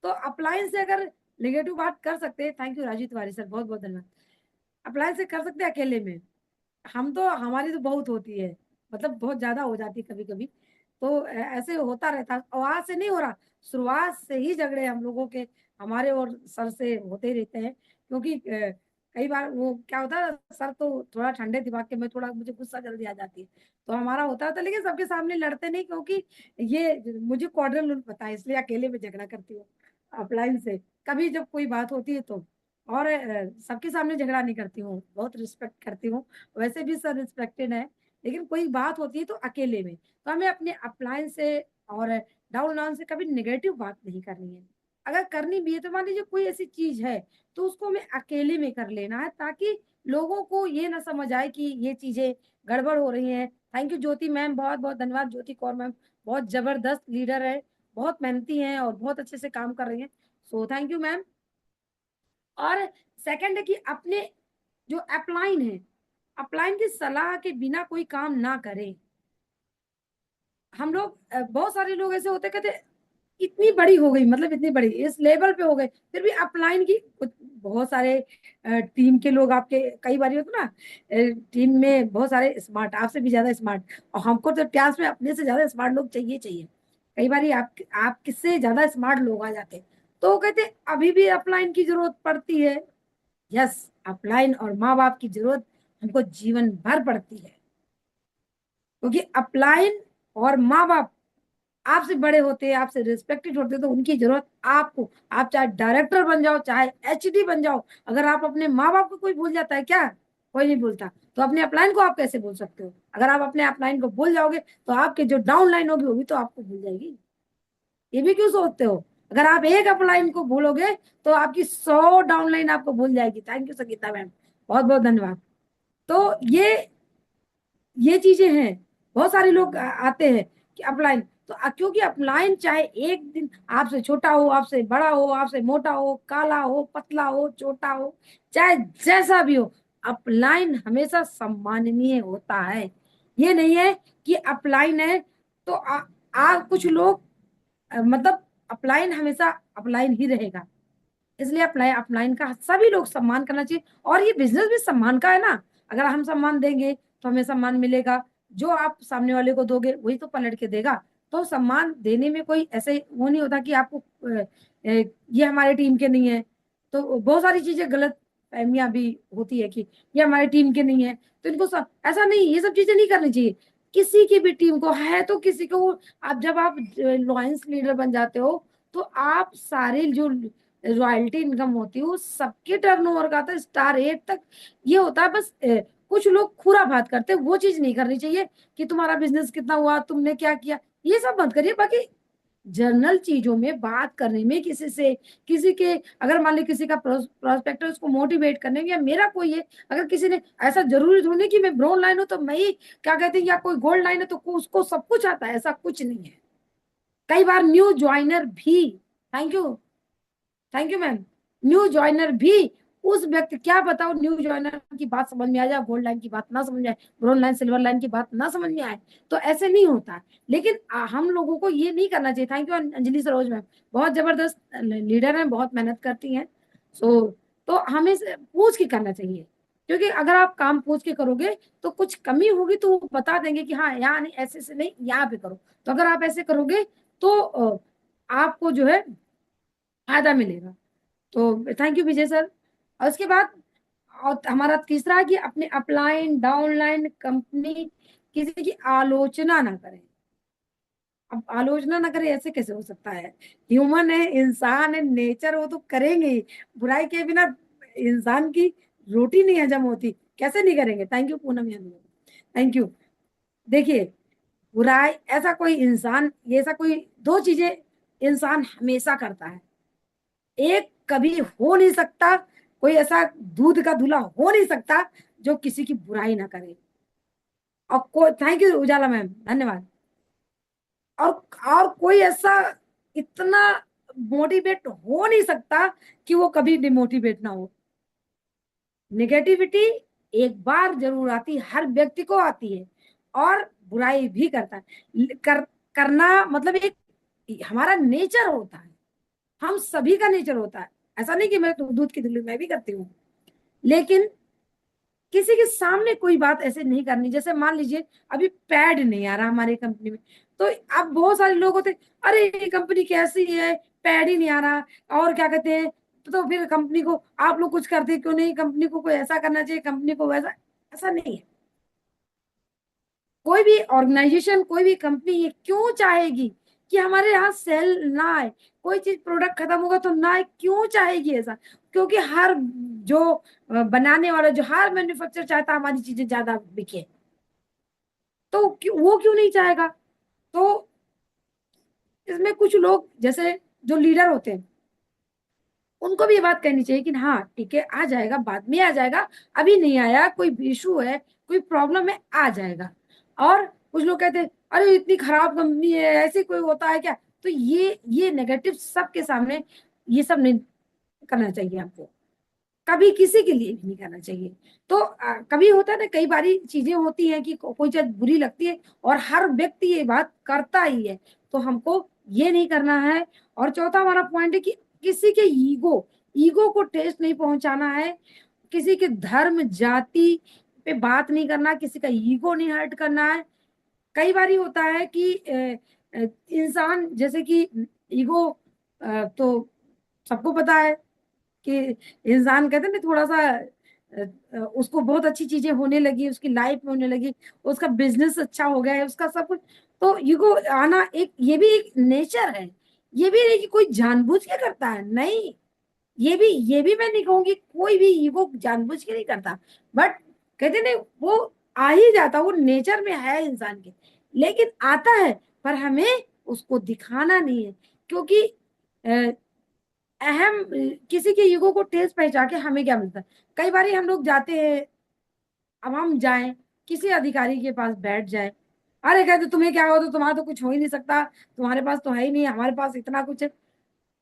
तो अपलाइन से अगर निगेटिव बात कर सकते हैं, thank you Rajeev Tiwari sir, बहुत बहुत धन्यवाद। अप्लाई से कर सकते हैं अकेले में, हम तो हमारी तो बहुत होती है, मतलब बहुत ज्यादा हो जाती है कभी कभी। तो ऐसे होता रहता है, और आज से नहीं हो रहा, शुरुआत से ही झगड़े हम लोगों के हमारे और सर से होते ही रहते हैं। क्योंकि कई बार वो क्या होता है, सर तो थोड़ा ठंडे दिमाग के, मैं थोड़ा, मुझे गुस्सा जल्दी आ जाती है, तो हमारा होता था। लेकिन सबके सामने लड़ते नहीं, क्योंकि ये मुझे क्वाड्रल रूल पता है, इसलिए अकेले में झगड़ा करती हूँ अपलाइन से। कभी जब कोई बात होती है तो, और सबके सामने झगड़ा नहीं करती हूँ, बहुत रिस्पेक्ट करती हूँ। वैसे भी सर रिस्पेक्टेड है, लेकिन कोई बात होती है तो अकेले में। तो हमें अपने अपलाइन से और डाउन लाइन से कभी नेगेटिव बात नहीं करनी है। अगर करनी भी है तो मान लीजिए कोई ऐसी चीज है, तो उसको हमें अकेले में कर लेना है, ताकि लोगों को ये ना समझ आए कि ये चीजें गड़बड़ हो रही हैं। थैंक यू ज्योति मैम, बहुत बहुत धन्यवाद ज्योति कौर मैम, बहुत जबरदस्त लीडर है, बहुत मेहनती हैं और बहुत अच्छे से काम कर रही हैं। So thank you ma'am. और सेकंड है कि अपने जो अपलाइन है, अपलाइन की सलाह के बिना कोई काम ना करें। हम लोग बहुत सारे लोग ऐसे होते, कहते इतनी बड़ी हो गई, मतलब इतनी बड़ी इस लेवल पे हो गए, फिर भी अपलाइन की बहुत सारे टीम के लोग आपके, कई बार होता ना, टीम में बहुत सारे स्मार्ट, आपसे भी ज्यादा स्मार्ट, और हमको तो क्लास में अपने से ज्यादा स्मार्ट लोग चाहिए चाहिए। कई बार आप किससे ज्यादा स्मार्ट लोग आ जाते हैं। तो वो कहते अभी भी अपलाइन की जरूरत पड़ती है। यस, अपलाइन और माँ बाप की जरूरत हमको जीवन भर पड़ती है, क्योंकि अपलाइन और माँ बाप आपसे बड़े होते हैं, आपसे रिस्पेक्टेड होते हैं, तो उनकी जरूरत आपको, आप चाहे डायरेक्टर बन जाओ, चाहे एचडी बन जाओ, अगर आप अपने माँ बाप को कोई भूल जाता है क्या? कोई नहीं भूलता। तो अपने अपलाइन को आप कैसे भूल सकते हो? अगर आप अपने अपलाइन को भूल जाओगे तो आपके जो डाउन लाइन होगी वो भी तो आपको भूल जाएगी। ये भी क्यों सोचते हो? अगर आप एक अपलाइन को भूलोगे तो आपकी 100 डाउनलाइन आपको भूल जाएगी। थैंक यू संगीता मैम, बहुत बहुत धन्यवाद। तो ये चीजें हैं। बहुत सारे लोग आते हैं कि अपलाइन, तो क्योंकि अपलाइन चाहे एक दिन आपसे छोटा हो, आपसे बड़ा हो, आपसे मोटा हो, काला हो, पतला हो, छोटा हो, चाहे जैसा भी हो, अपलाइन हमेशा सम्माननीय होता है। ये नहीं है कि अपलाइन है तो कुछ लोग मतलब अपलाइन हमेशा अपलाइन ही रहेगा। इसलिए अपलाइन का सभी लोग सम्मान करना चाहिए, और ये बिजनेस भी सम्मान का है ना। अगर हम सम्मान देंगे तो हमें सम्मान मिलेगा, जो आप सामने वाले को दोगे वही तो पलट के देगा। तो सम्मान देने में कोई ऐसे वो नहीं होता कि आपको ये हमारे टीम के नहीं है। तो बहुत सारी चीजें गलत फहमियां भी होती है कि ये हमारे टीम के नहीं है, तो इनको ऐसा नहीं, ये सब चीजें नहीं करनी चाहिए। किसी की भी टीम को है तो किसी को, आप जब आप लॉयंस लीडर बन जाते हो तो आप सारे जो रॉयल्टी इनकम होती है वो सबके टर्नओवर का आता है स्टार 8 तक। ये होता है बस कुछ लोग खुराफात करते हैं, वो चीज नहीं करनी चाहिए कि तुम्हारा बिजनेस कितना हुआ, तुमने क्या किया, ये सब मत करिए। बाकी जनरल चीजों में बात करने में किसी से, किसी के अगर मान ली किसी का प्रोस्पेक्टर, उसको मोटिवेट करने में, या मेरा कोई है, अगर किसी ने, ऐसा जरूरी थोड़ी नहीं कि मैं ब्राउन लाइन हूं तो मैं ही क्या कहते हैं, या कोई गोल्ड लाइन है तो उसको सब कुछ आता है, ऐसा कुछ नहीं है। कई बार न्यू ज्वाइनर भी, thank you, thank you ma'am, new joiner भी, उस व्यक्ति, क्या बताओ, न्यू ज्वाइनर की बात समझ में आ जाए, गोल्ड लाइन की बात ना समझ में आए, ब्राउन लाइन सिल्वर लाइन की बात ना समझ में आए, तो ऐसे नहीं होता। लेकिन हम लोगों को ये नहीं करना चाहिए। Thank you Anjali Saroj ma'am, बहुत जबरदस्त लीडर हैं, बहुत मेहनत करती हैं। सो तो हमें पूछ के करना चाहिए, क्योंकि अगर आप काम पूछ के करोगे तो कुछ कमी होगी तो वो बता देंगे कि हाँ यहाँ नहीं, ऐसे से नहीं, यहाँ पे करो। तो अगर आप ऐसे करोगे तो आपको जो है फायदा मिलेगा। तो थैंक यू विजय सर। और उसके बाद, और हमारा तीसरा है कि अपने अपलाइन डाउनलाइन कंपनी किसी की आलोचना ना करें। अब आलोचना ना करें ऐसे कैसे हो सकता है? ह्यूमन है, इंसान है, नेचर, वो तो करेंगे ही। बुराई के बिना इंसान की रोटी नहीं हजम होती, कैसे नहीं करेंगे? Thank you Poonam Yadav, thank you. देखिए, बुराई ऐसा कोई इंसान, ये ऐसा कोई दो चीजें इंसान हमेशा करता है। एक कभी हो नहीं सकता, कोई ऐसा दूध का धुला हो नहीं सकता जो किसी की बुराई ना करे। और थैंक यू उजाला मैम, धन्यवाद। और और कोई ऐसा इतना मोटिवेट हो नहीं सकता कि वो कभी डिमोटिवेट ना हो। नेगेटिविटी एक बार जरूर आती है, हर व्यक्ति को आती है, और बुराई भी करता है। करना मतलब एक हमारा नेचर होता है, हम सभी का नेचर होता है। ऐसा नहीं कि मैं तो दूध की धुली मैं भी करती हूँ, लेकिन किसी के सामने कोई बात ऐसे नहीं करनी। जैसे मान लीजिए अभी पैड नहीं आ रहा हमारी कंपनी में, तो अब बहुत सारे लोग होते, अरे ये कंपनी कैसी है, पैड ही नहीं आ रहा, और क्या कहते हैं, तो फिर कंपनी को आप लोग कुछ करते क्यों नहीं, कंपनी को कोई ऐसा करना चाहिए, कंपनी को वैसा। ऐसा नहीं है। कोई भी ऑर्गेनाइजेशन, कोई भी कंपनी ये क्यों चाहेगी कि हमारे यहाँ सेल ना आए, कोई चीज प्रोडक्ट खत्म होगा तो ना आए, क्यों चाहेगी ऐसा? क्योंकि हर जो बनाने वाला, जो हर मैन्युफैक्चर चाहता है हमारी चीजें ज्यादा बिके, तो वो क्यों नहीं चाहेगा? तो इसमें कुछ लोग जैसे जो लीडर होते हैं, उनको भी ये बात कहनी चाहिए कि हाँ ठीक है, आ जाएगा, बाद में आ जाएगा, अभी नहीं आया, कोई इशू है, कोई प्रॉब्लम है, आ जाएगा। और कुछ लोग कहते हैं अरे इतनी खराब कंपनी है, ऐसे कोई होता है क्या? तो ये नेगेटिव सबके सामने ये सब नहीं करना चाहिए आपको, कभी किसी के लिए भी नहीं करना चाहिए। तो कभी होता है ना, कई बारी चीजें होती हैं कि कोई चीज बुरी लगती है और हर व्यक्ति ये बात करता ही है, तो हमको ये नहीं करना है। और चौथा हमारा पॉइंट है कि किसी के ईगो ईगो को ठेस नहीं पहुंचाना है, किसी के धर्म जाति पे बात नहीं करना, किसी का ईगो नहीं हर्ट करना है। कई बारी होता है कि इंसान जैसे कि ईगो, तो सबको पता है कि इंसान कहते हैं ना थोड़ा सा उसको बहुत अच्छी चीजें होने लगी, उसकी लाइफ में होने लगी, उसका बिजनेस अच्छा हो गया है, उसका सब कुछ, तो ईगो आना एक, ये भी एक नेचर है। ये भी नहीं कि कोई जानबूझ के करता है, नहीं। ये भी मैं नहीं कहूंगी कोई भी ईगो जानबूझ के नहीं करता, बट कहते नहीं वो आ ही जाता, वो नेचर में है इंसान के, लेकिन आता है। पर हमें उसको दिखाना नहीं है, क्योंकि अहम किसी के ईगो को ठेस पहुंचा के हमें क्या मिलता है? कई बार हम लोग जाते हैं, अब हम जाएं किसी अधिकारी के पास बैठ जाए, अरे कहते तुम्हें क्या हो, तो तुम्हारा तो कुछ हो ही नहीं सकता, तुम्हारे पास तो है ही नहीं, हमारे पास इतना कुछ है।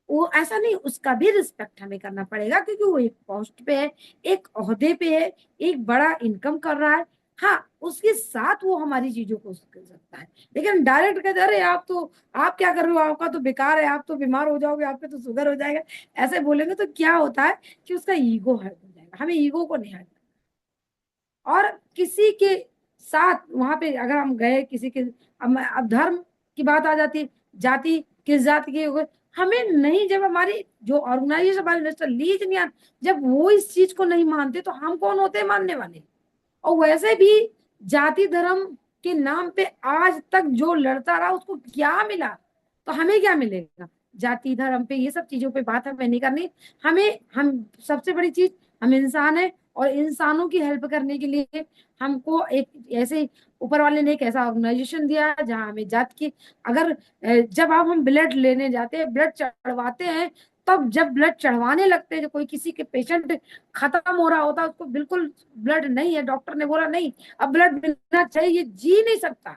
वो ऐसा नहीं, उसका भी रिस्पेक्ट हमें करना पड़ेगा, क्योंकि वो एक पोस्ट पे है, एक ओहदे पे है, एक बड़ा इनकम कर रहा है। हाँ, उसके साथ वो हमारी चीजों को कर सकता है, लेकिन डायरेक्ट कहते अरे आप तो, आप क्या कर रहे हो, आपका तो बेकार है, आप तो बीमार हो जाओगे, आपके तो शुगर हो जाएगा, ऐसे बोलेंगे तो क्या होता है कि उसका ईगो हर्ट हो जाएगा। हमें ईगो को नहीं हर्ट। और किसी के साथ वहां पे अगर हम गए किसी के, अब धर्म की बात आ जाती है, जाति किस जाति की हो गई, हमें नहीं, जब हमारी जो ऑर्गेनाइजेशन हमारे नेशनल लीज नहीं आती, जब वो इस चीज को नहीं मानते तो हम कौन होते हैं मानने वाले? और वैसे भी जाति धर्म के नाम पे आज तक जो लड़ता रहा उसको क्या मिला? तो हमें क्या मिलेगा? जाति धर्म पे ये सब चीजों पे बात हमें नहीं करनी। हम सबसे बड़ी चीज, हम इंसान है, और इंसानों की हेल्प करने के लिए हमको एक ऐसे ऊपर वाले ने एक ऐसा ऑर्गेनाइजेशन दिया है जहां हमें जात की, अगर जब आप हम ब्लड लेने जाते हैं, ब्लड चढ़वाते हैं, तब जब ब्लड चढ़वाने लगते हैं, जो कोई किसी के पेशेंट खत्म हो रहा होता है, उसको बिल्कुल ब्लड नहीं है, डॉक्टर ने बोला नहीं अब ब्लड मिलना चाहिए, ये जी नहीं सकता,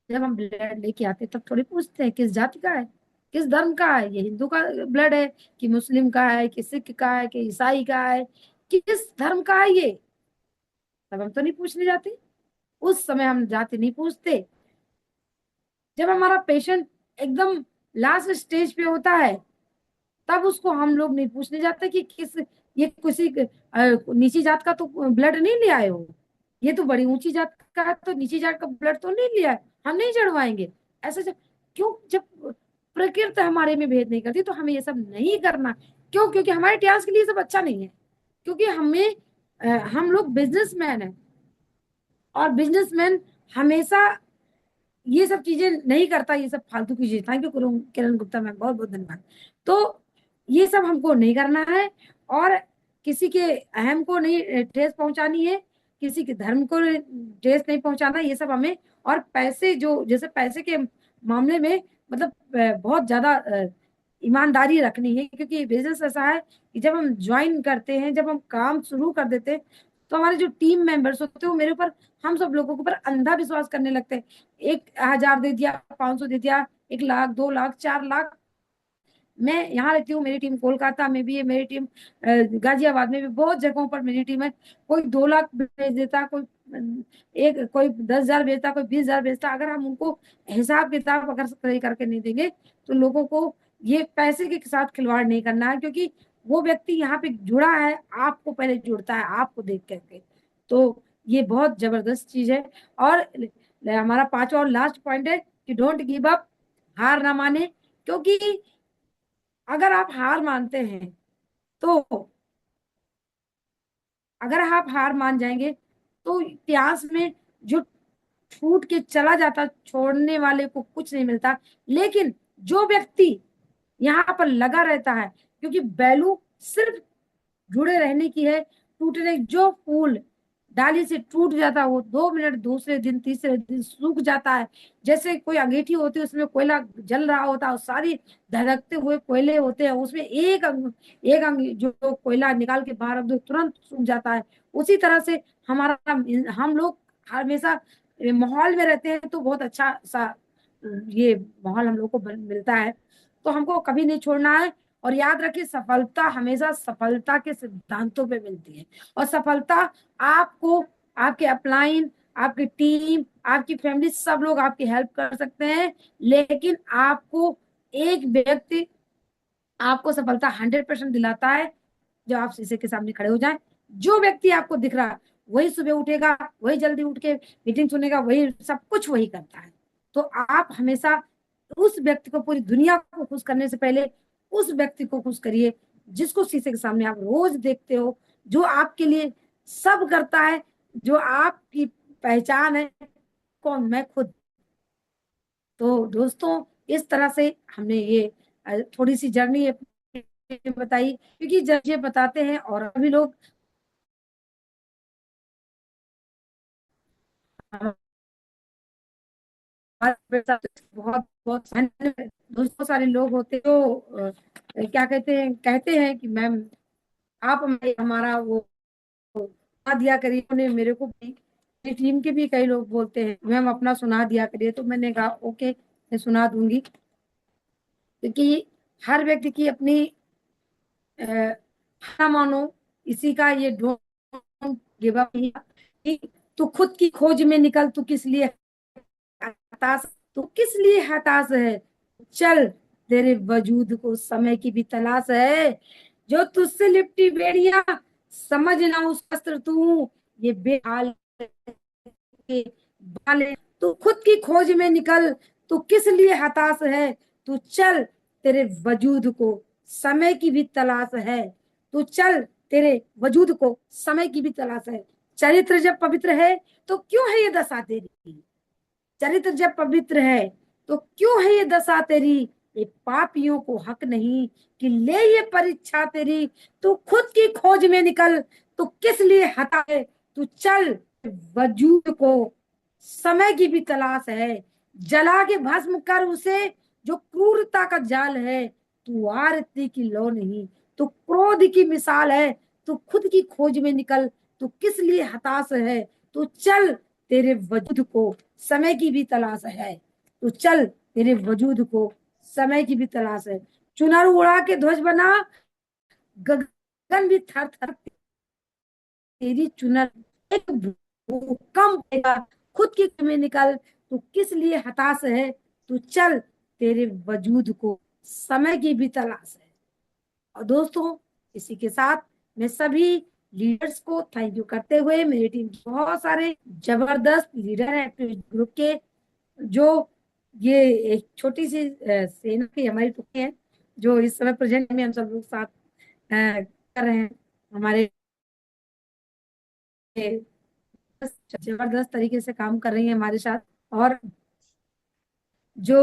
जब हम ब्लड लेके आते हैं तब थोड़ी पूछते हैं किस जाति का है, किस धर्म का है, ये हिंदू का ब्लड है कि मुस्लिम का है कि सिख का है कि ईसाई का है, किस धर्म का है ये, तब हम तो नहीं पूछने जाते। उस समय हम जाते नहीं पूछते। जब हमारा पेशेंट एकदम लास्ट स्टेज पे होता है, तब उसको हम लोग नहीं पूछने जाते कि किस, ये किसी नीची जात का तो ब्लड नहीं ले आए हो, ये तो बड़ी ऊंची जात का है, तो नीची जात का ब्लड तो नहीं लिया है, हम नहीं चढ़वाएंगे। ऐसे क्यों? जब प्रकृति हमारे में भेद नहीं करती तो हमें ये सब नहीं करना। क्यों? क्योंकि हमारे इतिहास के लिए सब अच्छा नहीं है, क्योंकि हम लोग बिजनेसमैन है, और बिजनेसमैन हमेशा ये सब चीजें नहीं करता, ये सब फालतू की चीजें। Thank you Kiran Gupta ma'am, बहुत बहुत धन्यवाद। तो ये सब हमको नहीं करना है, और किसी के अहम को नहीं ठेस पहुंचानी है, किसी के धर्म को ठेस नहीं पहुंचाना, ये सब हमें। और पैसे, जो जैसे पैसे के मामले में, मतलब बहुत ज्यादा ईमानदारी रखनी है, क्योंकि बिजनेस ऐसा है कि जब हम ज्वाइन करते हैं, जब हम काम शुरू कर देते हैं, तो हमारे जो टीम मेंबर्स होते हैं वो मेरे ऊपर, हम सब लोगों के ऊपर अंधा विश्वास करने लगते हैं। 1,000 दे दिया, 500 दे दिया, 1 लाख, 2 लाख, 4 लाख। मैं यहाँ रहती हूँ, मेरी टीम कोलकाता में भी है, मेरी टीम गाजियाबाद में भी, बहुत जगहों पर मेरी टीम है। कोई 2 लाख भेज देता, कोई 10,000 भेजता, कोई 20,000 भेजता। अगर हम उनको हिसाब किताब अगर सही करके नहीं देंगे, तो लोगों को ये पैसे के साथ खिलवाड़ नहीं करना है, क्योंकि वो व्यक्ति यहाँ पे जुड़ा है, आपको पहले जुड़ता है, आपको देख करके। तो ये बहुत जबरदस्त चीज है। और हमारा पांचवा और लास्ट पॉइंट है कि डोंट गिव अप, हार ना माने। क्योंकि अगर आप हार मानते हैं, तो अगर आप हार मान जाएंगे, तो इतिहास में जो छूट के चला जाता, छोड़ने वाले को कुछ नहीं मिलता। लेकिन जो व्यक्ति यहाँ पर लगा रहता है, क्योंकि वैल्यू सिर्फ जुड़े रहने की है। टूटने, जो फूल डाली से टूट जाता है, वो 2 मिनट, दूसरे दिन, तीसरे दिन सूख जाता है। जैसे कोई अंगीठी होती है, उसमें कोयला जल रहा होता है, और सारी धधकते हुए कोयले होते हैं, उसमें एक अंग जो कोयला निकाल के बाहर रख दो, तुरंत सूख जाता है। उसी तरह से हमारा, हम लोग हमेशा माहौल में रहते हैं, तो बहुत अच्छा सा ये माहौल हम लोग को मिलता है। तो हमको कभी नहीं छोड़ना है। और याद रखिए, सफलता हमेशा सफलता के सिद्धांतों पे मिलती है। और सफलता आपको, आपके अपलाइन, आपकी टीम, आपकी फैमिली, सब लोग आपकी हेल्प कर सकते हैं। लेकिन आपको एक व्यक्ति आपको सफलता 100% दिलाता है, जब आप शीशे के सामने खड़े हो जाएं। जो व्यक्ति आपको दिख रहा है, वही सुबह उठेगा, वही जल्दी उठ के मीटिंग सुनेगा, वही सब कुछ वही करता है। तो आप हमेशा उस व्यक्ति को, पूरी दुनिया को खुश करने से पहले उस व्यक्ति को खुश करिए, जिसको शीशे के सामने आप रोज देखते हो, जो आपके लिए सब करता है, जो आपकी पहचान है। कौन? मैं खुद। तो दोस्तों, इस तरह से हमने ये थोड़ी सी जर्नी बताई, क्योंकि जब ये बताते हैं और अभी लोग, हमारे साथ बहुत बहुत दोस्तों, सारे लोग होते हैं जो क्या कहते हैं कि मैम, आप हमारा वो सुना दिया करिए। उन्होंने मेरे को भी, मेरी टीम के भी कई लोग बोलते हैं, मैम अपना सुना दिया करिए। तो मैंने कहा ओके, मैं सुना दूंगी। क्योंकि हर व्यक्ति की अपनी हाँ मानो, इसी का ये डोंट गिव अप। तू खुद की खोज में निकल, तू किस लिए हताश, तू किस लिए हताश है, चल, तेरे वजूद को समय की भी तलाश है। जो तुझसे लिपटी बेड़ियां, समझ ना उस अस्त्र तू, ये बेहाल के बाले। तू खुद की खोज में निकल, तू किस लिए हताश है, तू चल, तेरे वजूद को समय की भी तलाश है। तू चल, तेरे वजूद को समय की भी तलाश है। चरित्र जब पवित्र है, तो क्यों है ये दशा तेरी? चरित्र जब पवित्र है, तो क्यों है ये दशा तेरी? ये पापियों को हक नहीं कि ले ये परीक्षा तेरी। तू खुद की खोज में निकल, तू किस लिए हता है, तू चल, वजूद को समय की भी तलाश है। जला के भस्म कर उसे, जो क्रूरता का जाल है। तू आरती की लौ नहीं, तू क्रोध की मिसाल है। तू खुद की खोज में निकल, तू किस लिए हताश है, तू चल, तेरे वजूद को समय की भी तलाश है। तू चल, तेरे वजूद को समय की भी तलाश है। चुनर उड़ा के ध्वज बना, गगन भी थर थर, तेरी चुनर एक भूकंप देगा। खुद की में निकल, तू किस लिए हताश है, तू चल, तेरे वजूद को समय की भी तलाश है। और दोस्तों, इसी के साथ मैं सभी लीडर्स को थैंक यू करते हुए, मेरी टीम के बहुत सारे जबरदस्त लीडर हैं ग्रुप के, जो ये एक छोटी सी सेना की हमारी टुकड़ी है, जो इस समय प्रेजेंट में हम सब लोग साथ कर रहे हैं। हमारे जबरदस्त तरीके से काम कर रही है हमारे साथ। और जो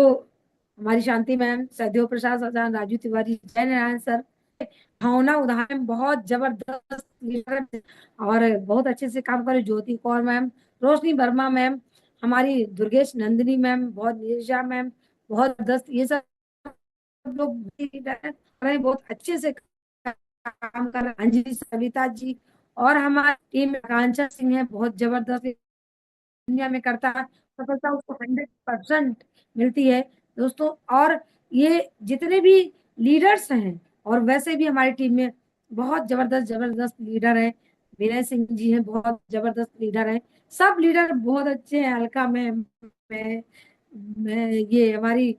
हमारी शांति मैम, सहदेव प्रसाद सर, राजू तिवारी, जय नारायण सर, भावना उदाहरण बहुत जबरदस्त लीडर है, और बहुत अच्छे से काम करे। ज्योति कौर मैम, रोशनी वर्मा मैम, हमारी दुर्गेश नंदिनी मैम, बहुत, निशा मैम, बहुत जबरदस्त, ये सब लोग भी लीडर हैं, और ये बहुत अच्छे से काम कर रहे हैं। अंजलि सविता जी और हमारी टीम में आकांक्षा सिंह है, बहुत जबरदस्त दुनिया में करता है, सफलता उसको 100% मिलती है दोस्तों। और ये जितने भी लीडर्स हैं, और वैसे भी हमारी टीम में बहुत जबरदस्त जबरदस्त लीडर हैं। विनय सिंह जी हैं, बहुत जबरदस्त लीडर हैं। सब लीडर बहुत अच्छे हैं। अलका मैं, ये हमारी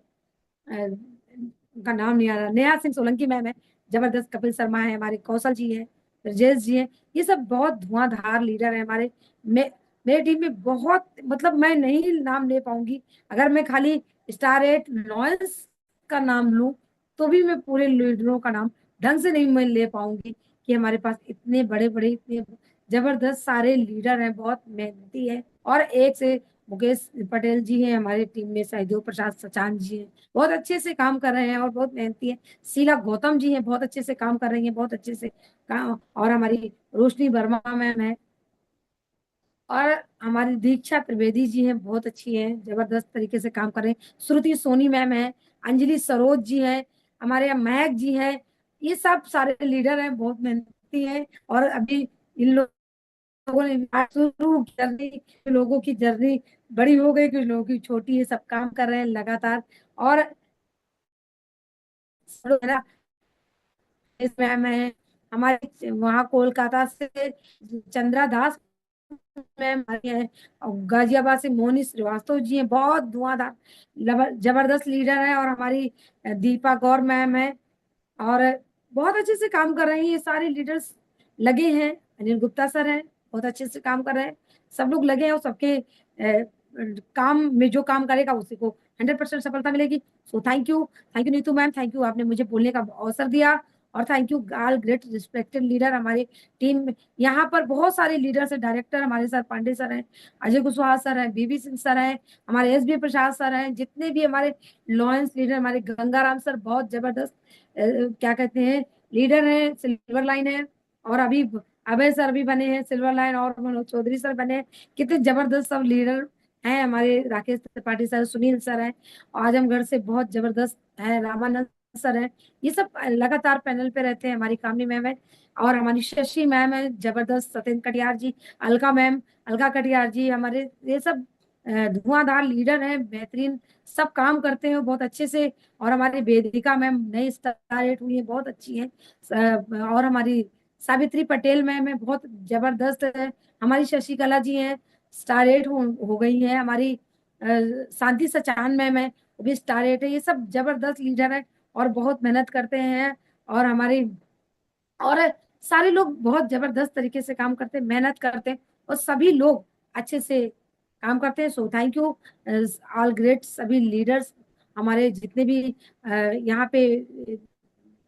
उनका नाम नहीं आ रहा, नेहा सिंह सोलंकी मैम है, जबरदस्त। कपिल शर्मा है हमारे, कौशल जी हैं, ब्रजेश जी हैं। ये सब बहुत धुआंधार लीडर है हमारे। मेरी टीम में बहुत, मतलब मैं नहीं नाम ले पाऊंगी। अगर मैं खाली स्टार एट लॉयंस का नाम लूं तो भी मैं पूरे लीडरों का नाम ढंग से नहीं मैं ले पाऊंगी, कि हमारे पास इतने बड़े बड़े इतने जबरदस्त सारे लीडर हैं, बहुत मेहनती है। और एक से मुकेश पटेल जी हैं हमारी टीम में, सहदेव प्रसाद सचान जी हैं, बहुत अच्छे से काम कर रहे हैं और बहुत मेहनती है। शीला गौतम जी हैं, बहुत अच्छे से काम कर रही हैं, बहुत अच्छे से काम। और हमारी रोशनी वर्मा मैम है, और हमारी दीक्षा त्रिवेदी जी हैं, बहुत अच्छी हैं, जबरदस्त तरीके से काम कर रहे हैं। श्रुति सोनी मैम है, अंजलि सरोज जी है, हमारे यहाँ महक जी है। ये सब सारे लीडर हैं, बहुत मेहनती हैं। और अभी इन लोगों ने आज शुरू जर्नी, लोगों की जर्नी बड़ी हो गई, कुछ लोगों की छोटी है, सब काम कर रहे हैं लगातार। और मेरा इस मैम है हमारे वहाँ कोलकाता से, चंद्रा दास मैम हमारी है, और गाजियाबाद से मोनी श्रीवास्तव जी हैं, बहुत धुआंधार जबरदस्त लीडर है। और हमारी दीपा गौर मैम है, और बहुत अच्छे से काम कर रही हैं। ये सारे लीडर्स लगे हैं। अनिल गुप्ता सर हैं, बहुत अच्छे से काम कर रहे हैं। सब लोग लगे हैं, और सबके काम में जो काम करेगा उसी को 100% सफलता मिलेगी। So thank you Neetu ma'am, thank you, आपने मुझे बोलने का अवसर दिया। और thank you all great respected leader हमारे टीम में। यहाँ पर बहुत सारे लीडर्स हैं, डायरेक्टर हमारे सर पांडे सर हैं, अजय कुशवाहा सर हैं, बीबी सिंह सर हैं, हमारे एस बी प्रसाद सर हैं, जितने भी हमारे लॉयंस लीडर, हमारे गंगाराम सर बहुत जबरदस्त क्या कहते हैं लीडर हैं, सिल्वर लाइन है। और अभी अभय सर भी बने हैं सिल्वर लाइन, और मनोज चौधरी सर बने हैं। कितने जबरदस्त सब लीडर हैं हमारे, राकेश त्रिपाठी सर, सुनील सर हैं, आजमगढ़ से बहुत जबरदस्त है, रामानंद सर हैं। ये सब लगातार पैनल पे रहते हैं। हमारी कामनी मैम है, और हमारी शशि मैम है जबरदस्त, सत्येंद्र कटियार जी, अलका मैम, अलका कटियार जी, हमारे ये सब धुआंधार लीडर हैं, बेहतरीन सब काम करते हैं बहुत अच्छे से। और हमारी वेदिका मैम नई स्टार्ट हुई है, बहुत अच्छी है। और हमारी सावित्री पटेल मैम है, बहुत जबरदस्त है। हमारी शशिकला जी हैं, स्टार एट हो गई है। हमारी शांति सचान मैम है, वो भी स्टार एट है। ये सब जबरदस्त लीडर है, और बहुत मेहनत करते हैं। और हमारी, और सारे लोग बहुत जबरदस्त तरीके से काम करते हैं, मेहनत करते हैं, और सभी लोग अच्छे से काम करते हैं। So thank you all great सभी लीडर्स, हमारे जितने भी यहाँ पे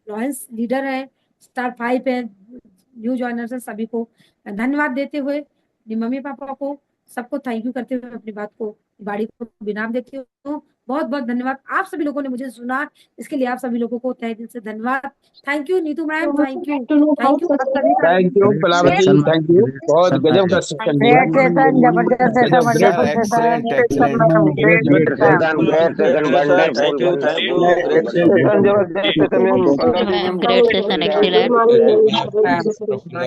लॉयंस लीडर हैं, स्टार फाइव है, न्यू जॉइनर्स है, सभी को धन्यवाद देते हुए, अपनी मम्मी पापा को सबको थैंक यू करते हुए, अपनी बात को गाड़ी को विराम देती हूँ। बहुत बहुत धन्यवाद, आप सभी लोगों ने मुझे सुना, इसके लिए आप सभी लोगों को तहे दिल से धन्यवाद। Thank you Neetu ma'am, thank you आप सभी का। Thank you great Kalavati, session, thank you, great बहुत सेशन गजब मैम। का सेशन दिया। ग्रेट सेशन, जबरदस्त सेशन, गजब great wonderful session, excellent great excellent session, great great great session. Session, session, great session, wonderful thank you wonderful great great session session, जबरदस्त session में ma'am great session, excellent. Kalavati.